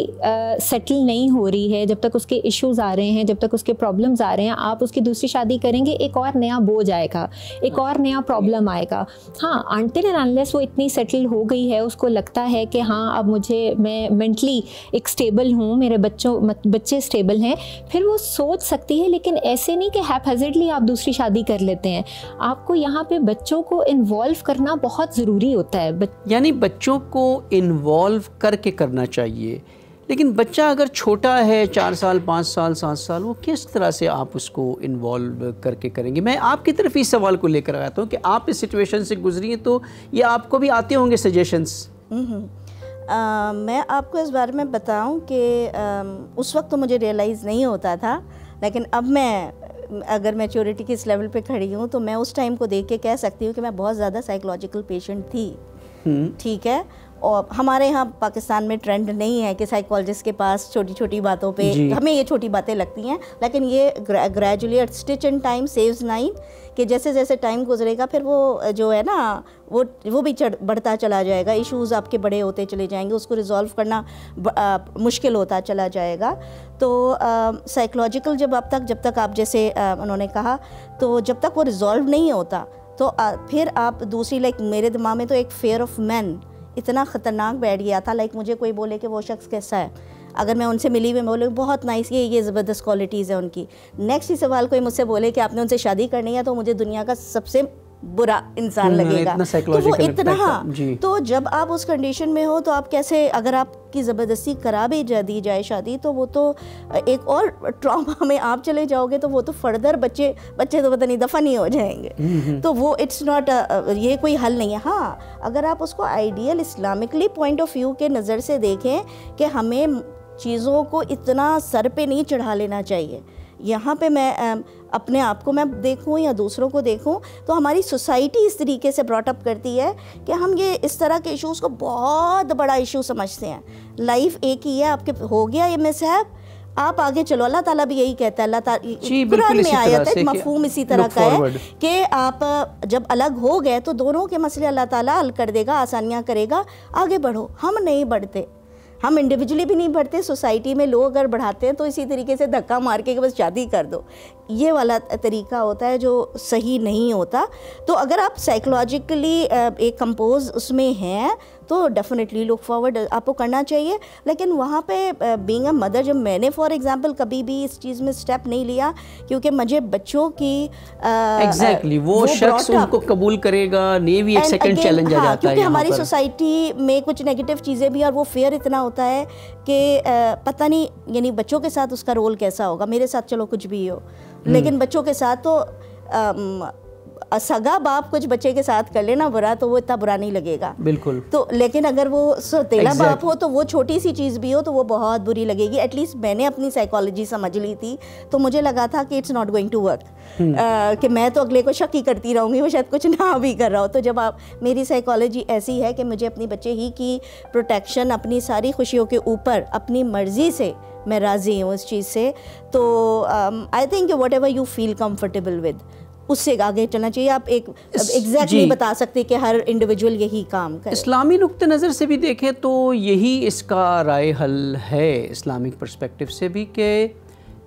सेटल नहीं हो रही है, जब तक उसके इश्यूज़ आ रहे हैं, जब तक उसके प्रॉब्लम्स आ रहे हैं, आप उसकी दूसरी शादी करेंगे, एक और नया बोझ आएगा, एक और नया प्रॉब्लम आएगा। हाँ, अनटिल एंड अनलेस वो इतनी सेटल हो गई है, उसको लगता है कि हाँ अब मैं मेंटली एक स्टेबल हूँ, मेरे बच्चे स्टेबल हैं, फिर वो सोच सकती है। लेकिन ऐसे नहीं कि हैपहैज़र्डली आप दूसरी शादी कर लेते हैं। आपको यहाँ पे बच्चों को इन्वॉल्व करना बहुत ज़रूरी होता है। यानी
बच्चों को इन्वॉल्व करके करना चाहिए। लेकिन बच्चा अगर छोटा है, 4 साल 5 साल 7 साल, वो किस तरह से आप उसको इन्वॉल्व करके करेंगे? मैं आपकी तरफ इस सवाल को लेकर आता हूँ कि आप इस सिचुएशन से गुजरी हैं तो ये आपको भी आते होंगे सजेशंस।
मैं आपको इस बारे में बताऊं कि उस वक्त तो मुझे रियलाइज़ नहीं होता था, लेकिन अब मैं अगर मैच्योरिटी के इस लेवल पे खड़ी हूँ तो मैं उस टाइम को देख के कह सकती हूँ कि मैं बहुत ज़्यादा साइकोलॉजिकल पेशेंट थी। ठीक है। और हमारे यहाँ पाकिस्तान में ट्रेंड नहीं है कि साइकोलॉजिस्ट के पास छोटी छोटी बातों पे हमें ये छोटी बातें लगती हैं, लेकिन ये gradually a stitch in time saves 9 कि जैसे जैसे टाइम गुजरेगा फिर वो जो है ना वो भी बढ़ता चला जाएगा, इश्यूज़ आपके बड़े होते चले जाएंगे, उसको रिजॉल्व करना मुश्किल होता चला जाएगा। तो साइकोलॉजिकल जब तक आप जैसे उन्होंने कहा, तो जब तक वो रिजॉल्व नहीं होता तो फिर आप दूसरी लाइक मेरे दिमाग में तो एक फेयर ऑफ मैन इतना ख़तरनाक बैठ गया था। लाइक मुझे कोई बोले कि वो शख्स कैसा है, अगर मैं उनसे मिली हुई बोले बहुत नाइस, ये ज़बरदस्त क्वालिटीज़ है उनकी, नेक्स्ट ही सवाल कोई मुझसे बोले कि आपने उनसे शादी करनी है तो मुझे दुनिया का सबसे बुरा इंसान लगेगा। तो वो इतना, हाँ, तो जब आप उस कंडीशन में हो तो आप कैसे, अगर आपकी ज़बरदस्ती करा भी दी जाए शादी तो वो तो एक और ट्रॉमा में आप चले जाओगे, तो वो तो फर्दर बच्चे तो पता नहीं दफ़ा नहीं हो जाएंगे। तो वो इट्स नॉट, ये कोई हल नहीं है। हाँ, अगर आप उसको ideal Islamically point of view के नज़र से देखें कि हमें चीज़ों को इतना सर पे नहीं चढ़ा लेना चाहिए। यहाँ पे मैं अपने आप को मैं देखूँ या दूसरों को देखूँ तो हमारी सोसाइटी इस तरीके से ब्रॉटअप करती है कि हम ये इस तरह के इश्यूज़ को बहुत बड़ा इशू समझते हैं। लाइफ एक ही है, आपके हो गया ये मिसहैप, आप आगे चलो। अल्लाह ताला भी यही कहता है, अल्लाह ताला कुरान में आयत है, मफहूम इसी तरह का है कि आप जब अलग हो गए तो दोनों के मसले अल्लाह ताला हल कर देगा, आसानियाँ करेगा, आगे बढ़ो। हम नहीं बढ़ते, हम इंडिविजुअली भी नहीं बढ़ते, सोसाइटी में लोग अगर बढ़ाते हैं तो इसी तरीके से धक्का मार के बस शादी कर दो, ये वाला तरीका होता है जो सही नहीं होता। तो अगर आप साइकोलॉजिकली एक कंपोज उसमें हैं तो डेफिनेटली लुक फॉरवर्ड आपको करना चाहिए। लेकिन वहाँ पे बीइंग अ मदर, जब मैंने फॉर एग्जांपल कभी भी इस चीज़ में स्टेप नहीं लिया, क्योंकि मुझे बच्चों की
एग्जैक्टली वो शख्स उनको कबूल करेगा नहीं, भी एक सेकंड चैलेंज आ जाता है।
क्योंकि हमारी सोसाइटी में कुछ नेगेटिव चीज़ें भी, और वो फेयर इतना होता है कि पता नहीं यानी बच्चों के साथ उसका रोल कैसा होगा। मेरे साथ चलो कुछ भी हो, लेकिन बच्चों के साथ तो सगा बाप कुछ बच्चे के साथ कर लेना बुरा, तो वो इतना बुरा नहीं लगेगा बिल्कुल। तो लेकिन अगर वो सौतेला बाप हो, तो वो छोटी सी चीज़ भी हो तो वो बहुत बुरी लगेगी। एटलीस्ट मैंने अपनी साइकोलॉजी समझ ली थी, तो मुझे लगा था कि it's not going to work, कि मैं तो अगले को शक ही करती रहूँगी, वो शायद कुछ ना भी कर रहा हो। तो जब आप, मेरी साइकोलॉजी ऐसी है कि मुझे अपनी बच्चे ही की प्रोटेक्शन, अपनी सारी खुशियों के ऊपर अपनी मर्ज़ी से मैं राज़ी हूँ उस चीज़ से। तो I think what ever you feel comfortable with, उससे आगे चलना चाहिए। आप एक एग्जैक्ट नहीं बता सकते कि हर इंडिविजुअल यही काम करे।
इस्लामी नुक्ते नज़र से भी देखें तो यही इसका राय हल है इस्लामिक पर्सपेक्टिव से भी, कि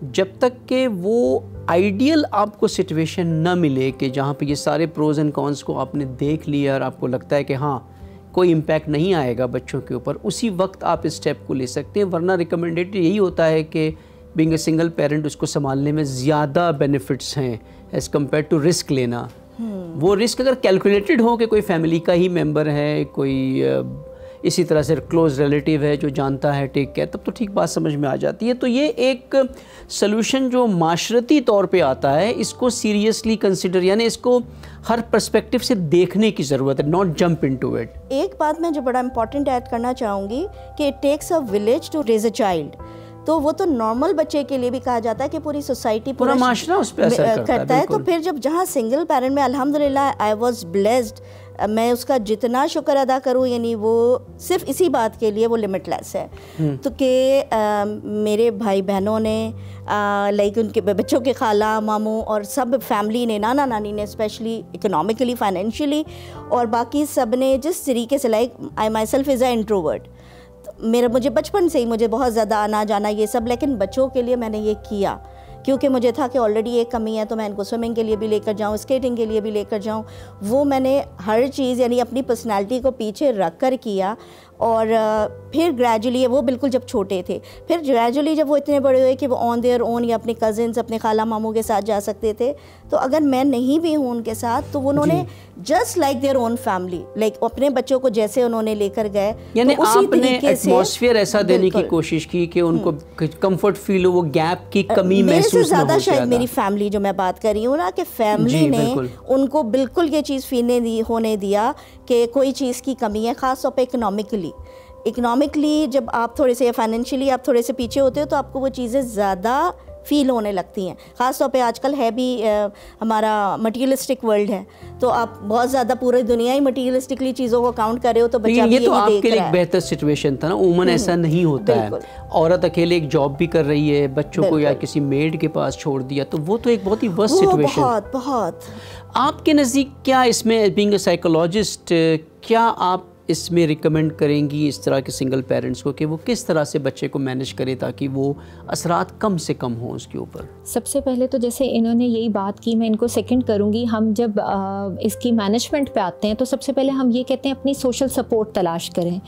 जब तक कि वो आइडियल आपको सिचुएशन न मिले कि जहाँ पे ये सारे प्रोज एंड कॉन्स को आपने देख लिया और आपको लगता है कि हाँ कोई इम्पैक्ट नहीं आएगा बच्चों के ऊपर, उसी वक्त आप इस स्टेप को ले सकते हैं। वरना रिकमेंडेड यही होता है कि बीइंग अ सिंगल पेरेंट उसको संभालने में ज़्यादा बेनिफिट्स हैं एज़ कम्पेयर टू रिस्क लेना। वो रिस्क अगर कैलकुलेटेड हो कि कोई फैमिली का ही मेंबर है, कोई इसी तरह से क्लोज रिलेटिव है जो जानता है टेक केयर, तब तो ठीक बात समझ में आ जाती है। तो ये एक सलूशन जो माशरती तौर पे आता है, इसको सीरियसली कंसिडर, यानी इसको हर पर्सपेक्टिव से देखने की ज़रूरत है, नॉट जंप इनटू इट।
एक बात मैं जो बड़ा इंपॉर्टेंट ऐड करना चाहूँगी कि it takes a village to raise a child. तो वो तो नॉर्मल बच्चे के लिए भी कहा जाता है कि पूरी सोसाइटी, पूरा
माशरा उस पर असर करता है।
तो फिर जब जहाँ सिंगल पेरेंट में अल्हम्दुलिल्लाह आई वाज ब्लेस्ड, मैं उसका जितना शुक्र अदा करूँ, यानी वो सिर्फ इसी बात के लिए वो लिमिटलेस है। तो कि मेरे भाई बहनों ने लाइक उनके बच्चों के खाला मामू और सब फैमिली ने, नाना नानी ने स्पेशली इकोनॉमिकली फाइनेंशियली, और बाकी सब ने जिस तरीके से, like I my self is a introvert, मुझे बचपन से ही मुझे बहुत ज़्यादा आना जाना ये सब, लेकिन बच्चों के लिए मैंने ये किया क्योंकि मुझे था कि ऑलरेडी एक कमी है, तो मैं इनको स्विमिंग के लिए भी लेकर जाऊँ, स्केटिंग के लिए भी लेकर जाऊँ। वो मैंने हर चीज़ यानी अपनी पर्सनालिटी को पीछे रख कर किया। और फिर ग्रेजुअली, वो बिल्कुल जब छोटे थे, फिर ग्रेजुअली जब वो इतने बड़े हुए कि वो ऑन देयर ओन या अपने कज़न्स, अपने खाला मामू के साथ जा सकते थे, तो अगर मैं नहीं भी हूँ उनके साथ, तो उन्होंने just like their own family, like अपने बच्चों को जैसे उन्होंने लेकर गए,
यानी
तो उसी
आपने
एटमॉस्फेयर
ऐसा देने की कोशिश की कि उनको कंफर्ट फील हो, वो गैप की कमी महसूस न हो।
ज़्यादा शायद मेरी फैमिली जो मैं बात कर रही हूँ ना, कि फैमिली ने उनको बिल्कुल ये चीज़ फील होने दिया कि कोई चीज़ की कमी है, ख़ास तौर पे इकोनॉमिकली जब आप थोड़े से, या फाइनेंशियली आप थोड़े से पीछे होते हो, तो आपको वो चीज़ें ज़्यादा फील होने लगती हैं। ख़ास तौर पे आजकल है भी हमारा मटीरियलिस्टिक वर्ल्ड है, तो आप बहुत ज़्यादा पूरी दुनिया ही मटीरियलिस्टिकली चीज़ों को काउंट कर रहे हो, तो बच्चा भी
ये तो आपके लिए एक बेहतर सिचुएशन था ना। उमन ऐसा नहीं होता है, औरत अकेले एक जॉब भी कर रही है, बच्चों को या किसी मेड के पास छोड़ दिया, तो वो तो एक बहुत ही वर्स्ट सिचुएशन।
बहुत
आपके नज़दीक क्या इसमें, बीइंग अ साइकोलॉजिस्ट, क्या आप इसमें रिकमेंड करेंगी इस तरह के सिंगल पेरेंट्स को कि वो किस तरह से बच्चे को मैनेज करे ताकि वो असरात कम से कम हो उसके ऊपर?
सबसे पहले तो जैसे इन्होंने यही बात की, मैं इनको सेकंड करूँगी। हम जब इसकी मैनेजमेंट पे आते हैं तो सबसे पहले हम ये कहते हैं अपनी सोशल सपोर्ट तलाश करें,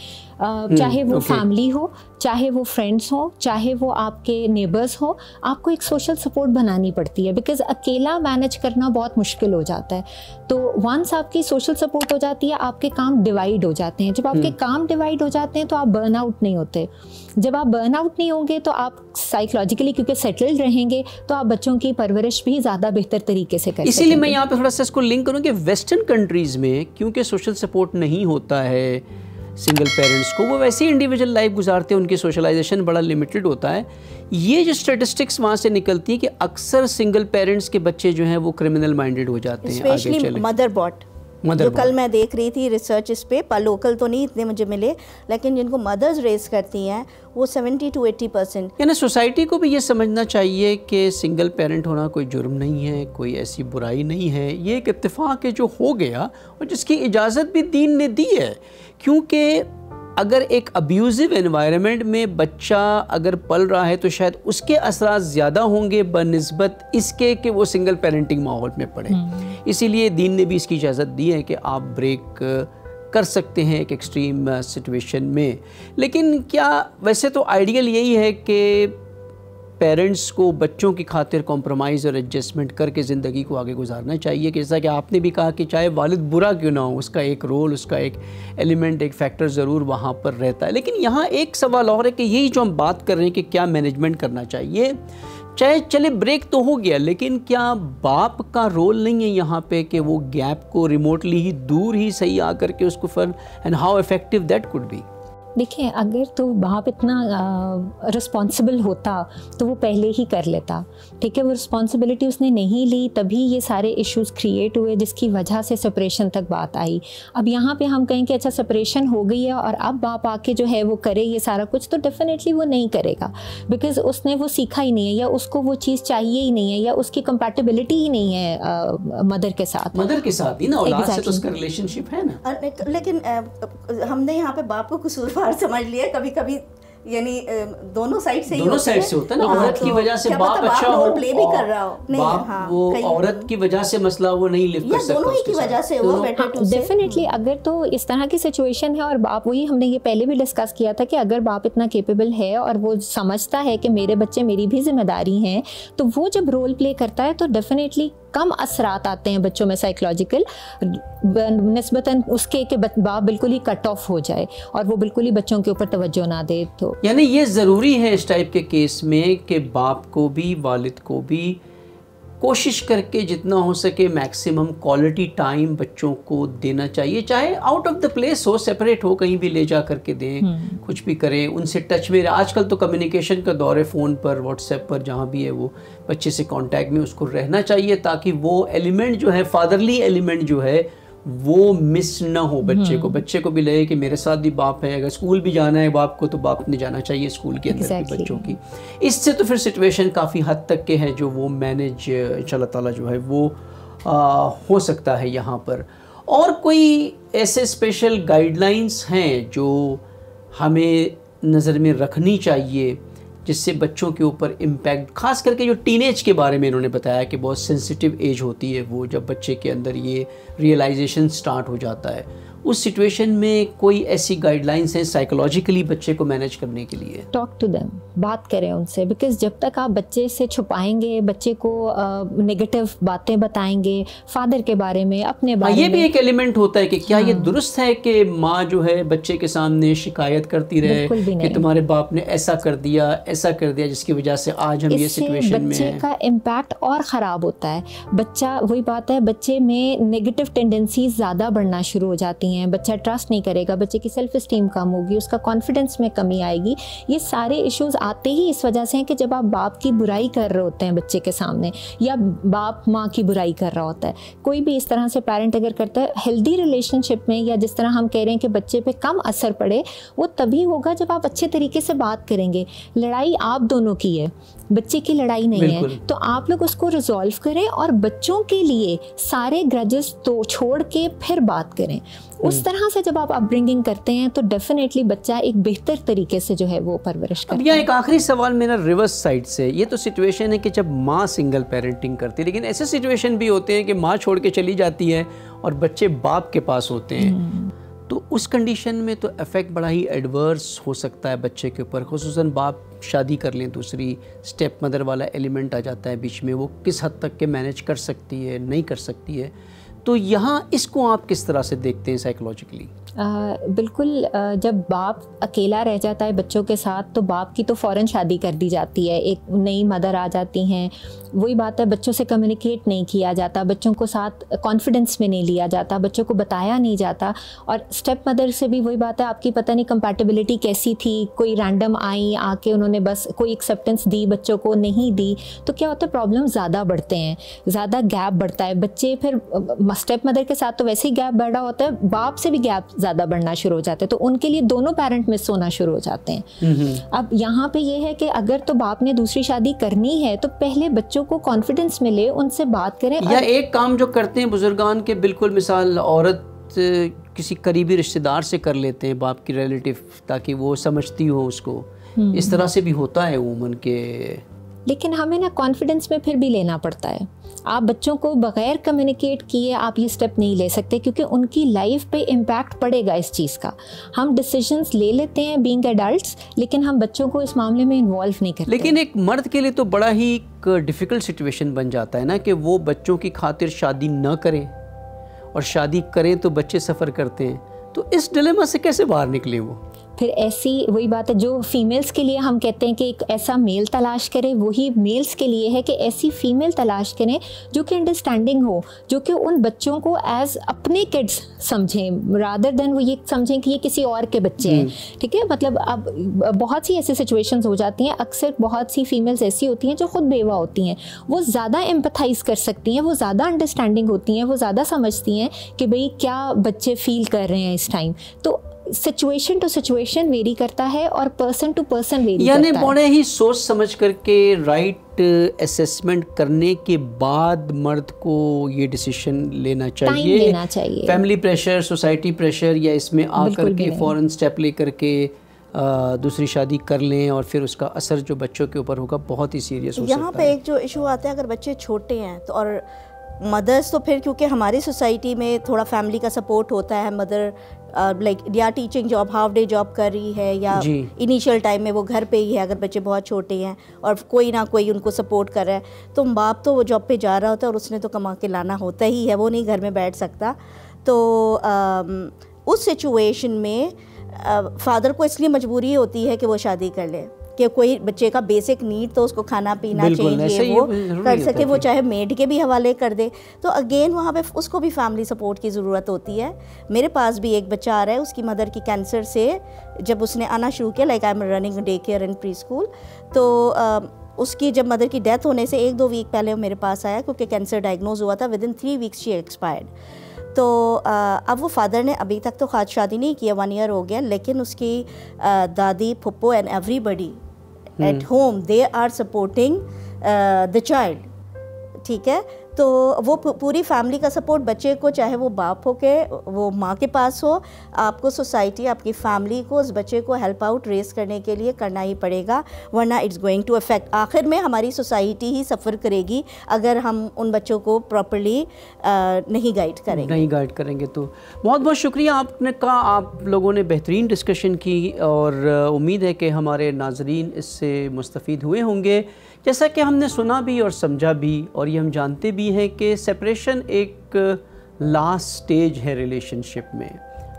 चाहे वो फैमिली हो, चाहे वो फ्रेंड्स हो, चाहे वो आपके नेबर्स हो, आपको एक सोशल सपोर्ट बनानी पड़ती है, बिकॉज़ अकेला मैनेज करना बहुत मुश्किल हो जाता है। तो वंस आपकी सोशल सपोर्ट हो जाती है, आपके काम डिवाइड हो जाते हैं। जब आपके काम डिवाइड हो जाते हैं तो आप बर्न आउट नहीं होते। जब आप बर्न आउट नहीं होंगे तो आप साइकोलॉजिकली क्योंकि सेटल्ड रहेंगे, तो आप बच्चों की परवरिश भी ज़्यादा बेहतर तरीके से कर सकेंगे।
इसीलिए मैं यहाँ पे थोड़ा सा इसको लिंक करूँ कि वेस्टर्न कंट्रीज़ में क्योंकि सोशल सपोर्ट नहीं होता है सिंगल पेरेंट्स को, वो वैसे ही इंडिविजुअल लाइफ गुजारते हैं, उनकी सोशलाइजेशन बड़ा लिमिटेड होता है। ये जो स्टैटिस्टिक्स वहाँ से निकलती है कि अक्सर सिंगल पेरेंट्स के बच्चे जो हैं वो क्रिमिनल माइंडेड हो जाते हैं आगे चले।
मदरबॉट जो कल मैं देख रही थी रिसर्च इस पे, लोकल तो नहीं इतने मुझे मिले, लेकिन जिनको मदर्स रेस करती हैं वो 70 to 80%।
यानी सोसाइटी को भी ये समझना चाहिए कि सिंगल पेरेंट होना कोई जुर्म नहीं है, कोई ऐसी बुराई नहीं है, ये एक इत्तेफाक है जो हो गया और जिसकी इजाज़त भी दीन ने दी है। क्योंकि अगर एक अब्यूज़िव एनवायरनमेंट में बच्चा अगर पल रहा है तो शायद उसके असरात ज़्यादा होंगे बनिस्बत इसके कि वो सिंगल पेरेंटिंग माहौल में पड़े। इसीलिए दीन ने भी इसकी इजाज़त दी है कि आप ब्रेक कर सकते हैं एक एक्सट्रीम सिचुएशन में। लेकिन क्या वैसे तो आइडियल यही है कि पेरेंट्स को बच्चों की खातिर कॉम्प्रोमाइज़ और एडजस्टमेंट करके ज़िंदगी को आगे गुजारना चाहिए। कि जैसा कि आपने भी कहा कि चाहे वालिद बुरा क्यों ना हो, उसका एक रोल, उसका एक एलिमेंट, एक फैक्टर ज़रूर वहाँ पर रहता है। लेकिन यहाँ एक सवाल और है कि यही जो हम बात कर रहे हैं कि क्या मैनेजमेंट करना चाहिए, चाहे चले ब्रेक तो हो गया, लेकिन क्या बाप का रोल नहीं है यहाँ पे कि वो गैप को रिमोटली ही दूर ही सही आकर के उसको fun, and how effective that could be?
देखिए, अगर तो बाप इतना रिस्पॉन्सिबल होता तो वो पहले ही कर लेता, ठीक है। वो रिस्पॉन्सिबिलिटी उसने नहीं ली, तभी ये सारे इश्यूज क्रिएट हुए जिसकी वजह से सेपरेशन तक बात आई। अब यहाँ पे हम कहें कि अच्छा सेपरेशन हो गई है और अब बाप आके जो है वो करे ये सारा कुछ, तो डेफिनेटली वो नहीं करेगा, बिकॉज उसने वो सीखा ही नहीं है, या उसको वो चीज़ चाहिए ही नहीं है, या उसकी कंपैटिबिलिटी ही नहीं है मदर के साथ ही ना, औलाद से तो उसका रिलेशनशिप है ना।
लेकिन हमने यहाँ पे बाप को कसूरवार समझ लिया कभी कभी, यानी दोनों साइड से
होता है ना। औरत की वजह से बाप अच्छा हो,
प्ले भी कर रहा हो, नहीं
हाँ, वो औरत की वजह से मसला वो नहीं लिफ्ट कर सकता,
दोनों ही की वजह से वो बेटर टू
डेफिनेटली। अगर तो इस तरह की सिचुएशन है और बाप, वही हमने ये पहले भी डिस्कस किया था कि अगर बाप इतना केपेबल है और वो समझता है कि मेरे बच्चे मेरी भी जिम्मेदारी हैं, तो वो जब रोल प्ले करता है तो डेफिनेटली कम असरात आते हैं बच्चों में साइकोलॉजिकल, निस्बतन उसके कि बाप बिल्कुल ही कट ऑफ हो जाए और वो बिल्कुल ही बच्चों के ऊपर तवज्जो ना दे। तो
यानी ये ज़रूरी है इस टाइप के केस में कि बाप को भी, वालिद को भी कोशिश करके जितना हो सके मैक्सिमम क्वालिटी टाइम बच्चों को देना चाहिए, चाहे आउट ऑफ द प्लेस हो, सेपरेट हो, कहीं भी ले जा करके दें, कुछ भी करें, उनसे टच में। आजकल तो कम्युनिकेशन का दौर है, फ़ोन पर, व्हाट्सएप पर, जहाँ भी है वो बच्चे से कांटेक्ट में उसको रहना चाहिए, ताकि वो एलिमेंट जो है, फादरली एलिमेंट जो है, वो मिस ना हो बच्चे को भी लगे कि मेरे साथ भी बाप है। अगर स्कूल भी जाना है बाप को, तो बाप ने जाना चाहिए स्कूल के अंदर भी बच्चों की। इससे तो फिर सिचुएशन काफ़ी हद तक के है जो वो मैनेज इंशाल्लाह ताला जो है वो हो सकता है यहाँ पर। और कोई ऐसे स्पेशल गाइडलाइंस हैं जो हमें नज़र में रखनी चाहिए जिससे बच्चों के ऊपर इम्पैक्ट, खास करके जो टीनेज के बारे में इन्होंने बताया कि बहुत सेंसिटिव एज होती है वो, जब बच्चे के अंदर ये रियलाइजेशन स्टार्ट हो जाता है, उस सिचुएशन में कोई ऐसी गाइडलाइंस हैं साइकोलॉजिकली बच्चे को मैनेज करने के लिए?
टॉक टू देम, बात करें उनसे, बिकॉज जब तक आप बच्चे से छुपाएंगे, बच्चे को नेगेटिव बातें बताएंगे फादर के बारे में, अपने बारे में,
ये भी एक एलिमेंट होता है कि क्या ये दुरुस्त है कि माँ जो है बच्चे के सामने शिकायत करती रहे कि तुम्हारे बाप ने ऐसा कर दिया जिसकी वजह से आज हम ये सिचुएशन में हैं।
बच्चे का इम्पैक्ट और ख़राब होता है। बच्चा, वही बात है, बच्चे में नेगेटिव टेंडेंसीज ज़्यादा बढ़ना शुरू हो जाती हैं, बच्चा ट्रस्ट नहीं करेगा, बच्चे की सेल्फ इस्टीम कम होगी, उसका कॉन्फिडेंस में कमी आएगी। ये सारे इश्यूज आते ही इस वजह से हैं कि जब आप बाप की बुराई कर रहे होते हैं बच्चे के सामने, या बाप माँ की बुराई कर रहा होता है, कोई भी इस तरह से पेरेंट अगर करता है हेल्दी रिलेशनशिप में, या जिस तरह हम कह रहे हैं कि बच्चे पे कम असर पड़े, वो तभी होगा जब आप अच्छे तरीके से बात करेंगे। लड़ाई आप दोनों की है, बच्चे की लड़ाई नहीं है, तो आप लोग उसको रिजॉल्व करें और बच्चों के लिए सारे ग्रजेस तो छोड़ के फिर बात करें। उस तरह से जब आप अपब्रिंगिंग करते हैं तो डेफिनेटली बच्चा एक बेहतर तरीके से जो है वो परवरिश करता है।
अब यहाँ एक आखिरी सवाल मेरा रिवर्स साइड से, ये तो सिचुएशन है कि जब माँ सिंगल पेरेंटिंग करती है, लेकिन ऐसे सिचुएशन भी होते हैं कि माँ छोड़ के चली जाती है और बच्चे बाप के पास होते हैं, तो उस कंडीशन में तो इफ़ेक्ट बड़ा ही एडवर्स हो सकता है बच्चे के ऊपर, खुसूसन बाप शादी कर लें, दूसरी स्टेप मदर वाला एलिमेंट आ जाता है बीच में, वो किस हद तक के मैनेज कर सकती है, नहीं कर सकती है। तो यहाँ इसको आप किस तरह से देखते हैं साइकोलॉजिकली?
बिल्कुल, जब बाप अकेला रह जाता है बच्चों के साथ तो बाप की तो फ़ौरन शादी कर दी जाती है, एक नई मदर आ जाती हैं, वही बात है, बच्चों से कम्युनिकेट नहीं किया जाता, बच्चों को साथ कॉन्फिडेंस में नहीं लिया जाता, बच्चों को बताया नहीं जाता। और स्टेप मदर से भी वही बात है, आपकी पता नहीं कंपैटिबिलिटी कैसी थी, कोई रैंडम आई आके उन्होंने बस कोई एक्सेप्टेंस दी, बच्चों को नहीं दी, तो क्या होता है, प्रॉब्लम ज़्यादा बढ़ते हैं, ज़्यादा गैप बढ़ता है। बच्चे फिर स्टेप मदर के साथ तो वैसे ही गैप बढ़ा होता है, बाप से भी गैप ज़्यादा बढ़ना शुरू हो जाते हैं, तो उनके लिए दोनों पेरेंट मिस होना शुरू हो जाते हैं। अब यहाँ पे ये है कि अगर तो बाप ने दूसरी शादी करनी है तो पहले बच्चों को कॉन्फिडेंस मिले, उनसे बात करें।
या एक काम जो करते हैं बुजुर्गान के, बिल्कुल मिसाल औरत किसी करीबी रिश्तेदार से कर लेते हैं, बाप की रिलेटिव, ताकि वो समझती हो उसको, इस तरह से भी होता है उमूमन के।
लेकिन हमें ना कॉन्फिडेंस में फिर भी लेना पड़ता है। आप बच्चों को बग़ैर कम्युनिकेट किए आप ये स्टेप नहीं ले सकते, क्योंकि उनकी लाइफ पे इम्पैक्ट पड़ेगा इस चीज़ का। हम डिसीजंस ले लेते हैं बीइंग एडल्ट्स, लेकिन हम बच्चों को इस मामले में इन्वॉल्व नहीं करते।
लेकिन एक मर्द के लिए तो बड़ा ही डिफ़िकल्ट सिचुएशन बन जाता है ना, कि वो बच्चों की खातिर शादी न करें, और शादी करें तो बच्चे सफ़र करते हैं। तो इस डिलेमा से कैसे बाहर निकले वो?
फिर ऐसी वही बात है जो फीमेल्स के लिए हम कहते हैं कि एक ऐसा मेल तलाश करें, वही मेल्स के लिए है कि ऐसी फीमेल तलाश करें जो कि अंडरस्टैंडिंग हो, जो कि उन बच्चों को एज अपने किड्स समझें, रादर देन वो ये समझें कि ये किसी और के बच्चे हैं। ठीक है, मतलब अब बहुत सी ऐसी सिचुएशंस हो जाती हैं, अक्सर बहुत सी फीमेल्स ऐसी होती हैं जो खुद बेवा होती हैं, वो ज़्यादा एम्पथाइज़ कर सकती हैं, वो ज़्यादा अंडरस्टैंडिंग होती हैं, वो ज़्यादा समझती हैं कि भाई क्या बच्चे फील कर रहे हैं इस टाइम। तो सिचुएशन टू सिचुएशन वेरी करता है और पर्सन टू पर्सन वेरी करता है।
यानी बड़े ही सोच समझ करके राइट असेसमेंट करने के बाद मर्द को ये डिसीजन लेना चाहिए।
टाइम लेना चाहिए।
फैमिली प्रेशर, सोसाइटी प्रेशर या इसमें आकर के फ़ौरन स्टेप ले करके दूसरी शादी कर लें और फिर उसका असर जो बच्चों के ऊपर होगा बहुत ही सीरियस हो सकता है।
यहाँ पे एक जो इशू आता है, अगर बच्चे छोटे हैं तो, और मदर्स तो फिर क्योंकि हमारी सोसाइटी में थोड़ा फैमिली का सपोर्ट होता है, मदर लाइक या teaching job, half day job कर रही है, या इनिशियल टाइम में वो घर पे ही है अगर बच्चे बहुत छोटे हैं, और कोई ना कोई उनको सपोर्ट कर रहा है, तो बाप तो वो जॉब पे जा रहा होता है और उसने तो कमा के लाना होता ही है, वो नहीं घर में बैठ सकता। तो उस सिचुएशन में फादर को इसलिए मजबूरी होती है कि वो शादी कर ले, कि कोई बच्चे का बेसिक नीड तो उसको खाना पीना चाहिए, वो कर सके, वो चाहे मेड के भी हवाले कर दे। तो अगेन वहाँ पे उसको भी फैमिली सपोर्ट की ज़रूरत होती है। मेरे पास भी एक बच्चा आ रहा है, उसकी मदर की कैंसर से जब उसने आना शुरू किया, like I am running day care and pre school, तो उसकी जब मदर की डेथ होने से 1-2 वीक पहले वो मेरे पास आया, क्योंकि कैंसर डायग्नोज हुआ था, विदिन 3 वीक्स शी एक्सपायर्ड। तो अब वो फादर ने अभी तक तो खाद शादी नहीं किया, 1 ईयर हो गया, लेकिन उसकी दादी, फुप्पो and everybody at home they are supporting the child। ठीक है, तो वो पूरी फैमिली का सपोर्ट बच्चे को, चाहे वो बाप हो के वो माँ के पास हो, आपको सोसाइटी, आपकी फैमिली को उस बच्चे को हेल्प आउट रेस करने के लिए करना ही पड़ेगा, वरना इट्स गोइंग टू अफेक्ट, आखिर में हमारी सोसाइटी ही सफ़र करेगी अगर हम उन बच्चों को प्रॉपर्ली नहीं गाइड करेंगे। तो बहुत बहुत शुक्रिया आपने कहा, आप लोगों ने बेहतरीन डिस्कशन की और उम्मीद है कि हमारे नाजरीन इससे मुस्तफ़ीद हुए होंगे। जैसा कि हमने सुना भी और समझा भी, और ये हम जानते भी हैं कि सेपरेशन एक लास्ट स्टेज है रिलेशनशिप में।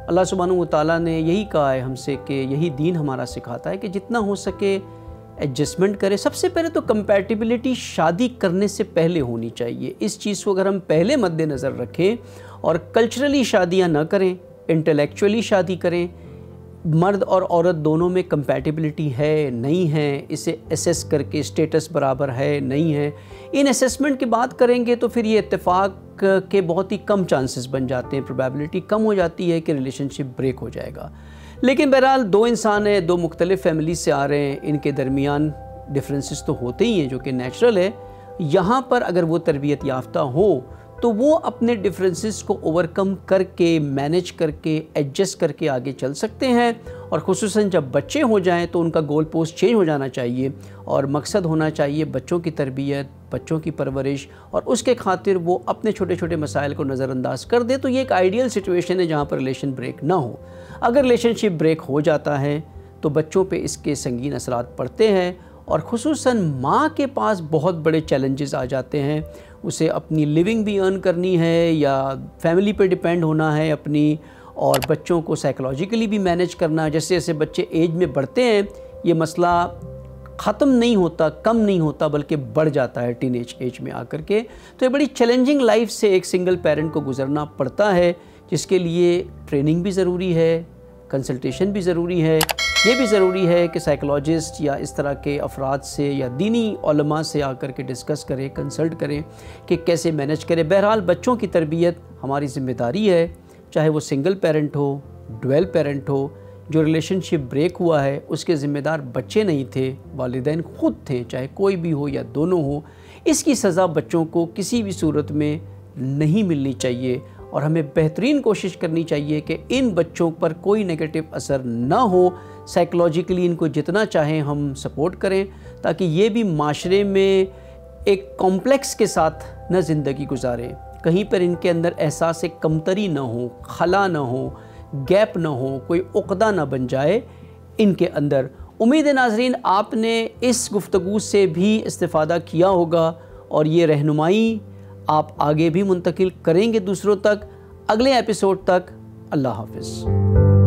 अल्लाह सुब्हानहू व तआला ने यही कहा है हमसे कि यही दीन हमारा सिखाता है कि जितना हो सके एडजस्टमेंट करें। सबसे पहले तो कंपैटिबिलिटी शादी करने से पहले होनी चाहिए। इस चीज़ को अगर हम पहले मद्देनज़र रखें और कल्चरली शादियाँ न करें, इंटेलेक्चुअली शादी करें, मर्द और औरत दोनों में कंपैटिबिलिटी है नहीं है, इसे असेस करके स्टेटस बराबर है नहीं है, इन असेसमेंट की बात करेंगे तो फिर ये इत्तेफाक के बहुत ही कम चांसेस बन जाते हैं, प्रोबेबिलिटी कम हो जाती है कि रिलेशनशिप ब्रेक हो जाएगा। लेकिन बहरहाल 2 इंसान हैं, 2 मुख्तलिफ फैमिली से आ रहे हैं, इनके दरमियान डिफरेंसेस तो होते ही हैं जो कि नेचुरल है। यहाँ पर अगर वो तरबियत याफ्ता हो तो वो अपने डिफरेंसेस को ओवरकम करके, मैनेज करके, एडजस्ट करके आगे चल सकते हैं। और ख़ुसूसन जब बच्चे हो जाएं तो उनका गोल पोस्ट चेंज हो जाना चाहिए और मकसद होना चाहिए बच्चों की तरबियत, बच्चों की परवरिश, और उसके खातिर वो अपने छोटे छोटे मसाइल को नज़रअंदाज कर दे। तो ये एक आइडियल सिचुएशन है जहाँ पर रिलेशन ब्रेक ना हो। अगर रिलेशनशिप ब्रेक हो जाता है तो बच्चों पे इसके संगीन असरात पड़ते हैं और ख़ुसूसन माँ के पास बहुत बड़े चैलेंजेस आ जाते हैं। उसे अपनी लिविंग भी अर्न करनी है या फैमिली पे डिपेंड होना है अपनी, और बच्चों को साइकोलॉजिकली भी मैनेज करना है। जैसे जैसे बच्चे एज में बढ़ते हैं ये मसला ख़त्म नहीं होता, कम नहीं होता, बल्कि बढ़ जाता है टीनेज एज में आकर के। तो ये बड़ी चैलेंजिंग लाइफ से एक सिंगल पेरेंट को गुजरना पड़ता है, जिसके लिए ट्रेनिंग भी ज़रूरी है, कंसल्टेशन भी ज़रूरी है। ये भी ज़रूरी है कि साइकोलॉजिस्ट या इस तरह के अफराद से या दीनी उलमा से आकर के डिस्कस करें, कंसल्ट करें कि कैसे मैनेज करें। बहरहाल बच्चों की तरबियत हमारी ज़िम्मेदारी है, चाहे वो सिंगल पेरेंट हो, डुअल पेरेंट हो। जो रिलेशनशिप ब्रेक हुआ है उसके ज़िम्मेदार बच्चे नहीं थे, वालिदैन ख़ुद थे, चाहे कोई भी हो या दोनों हो। इसकी सज़ा बच्चों को किसी भी सूरत में नहीं मिलनी चाहिए और हमें बेहतरीन कोशिश करनी चाहिए कि इन बच्चों पर कोई नेगेटिव असर ना हो। साइकोलॉजिकली इनको जितना चाहें हम सपोर्ट करें ताकि ये भी माशरे में
एक कॉम्प्लेक्स के साथ न ज़िंदगी गुजारें, कहीं पर इनके अंदर एहसास कमतरी ना हो, खला ना हो, गैप ना हो, कोई उक़दा ना बन जाए इनके अंदर। उम्मीद है नाज़रीन आपने इस गुफ्तगू से भी इस्तिफ़ादा किया होगा और ये रहनुमाई आप आगे भी मुंतकिल करेंगे दूसरों तक। अगले एपिसोड तक अल्लाह हाफ़िज़।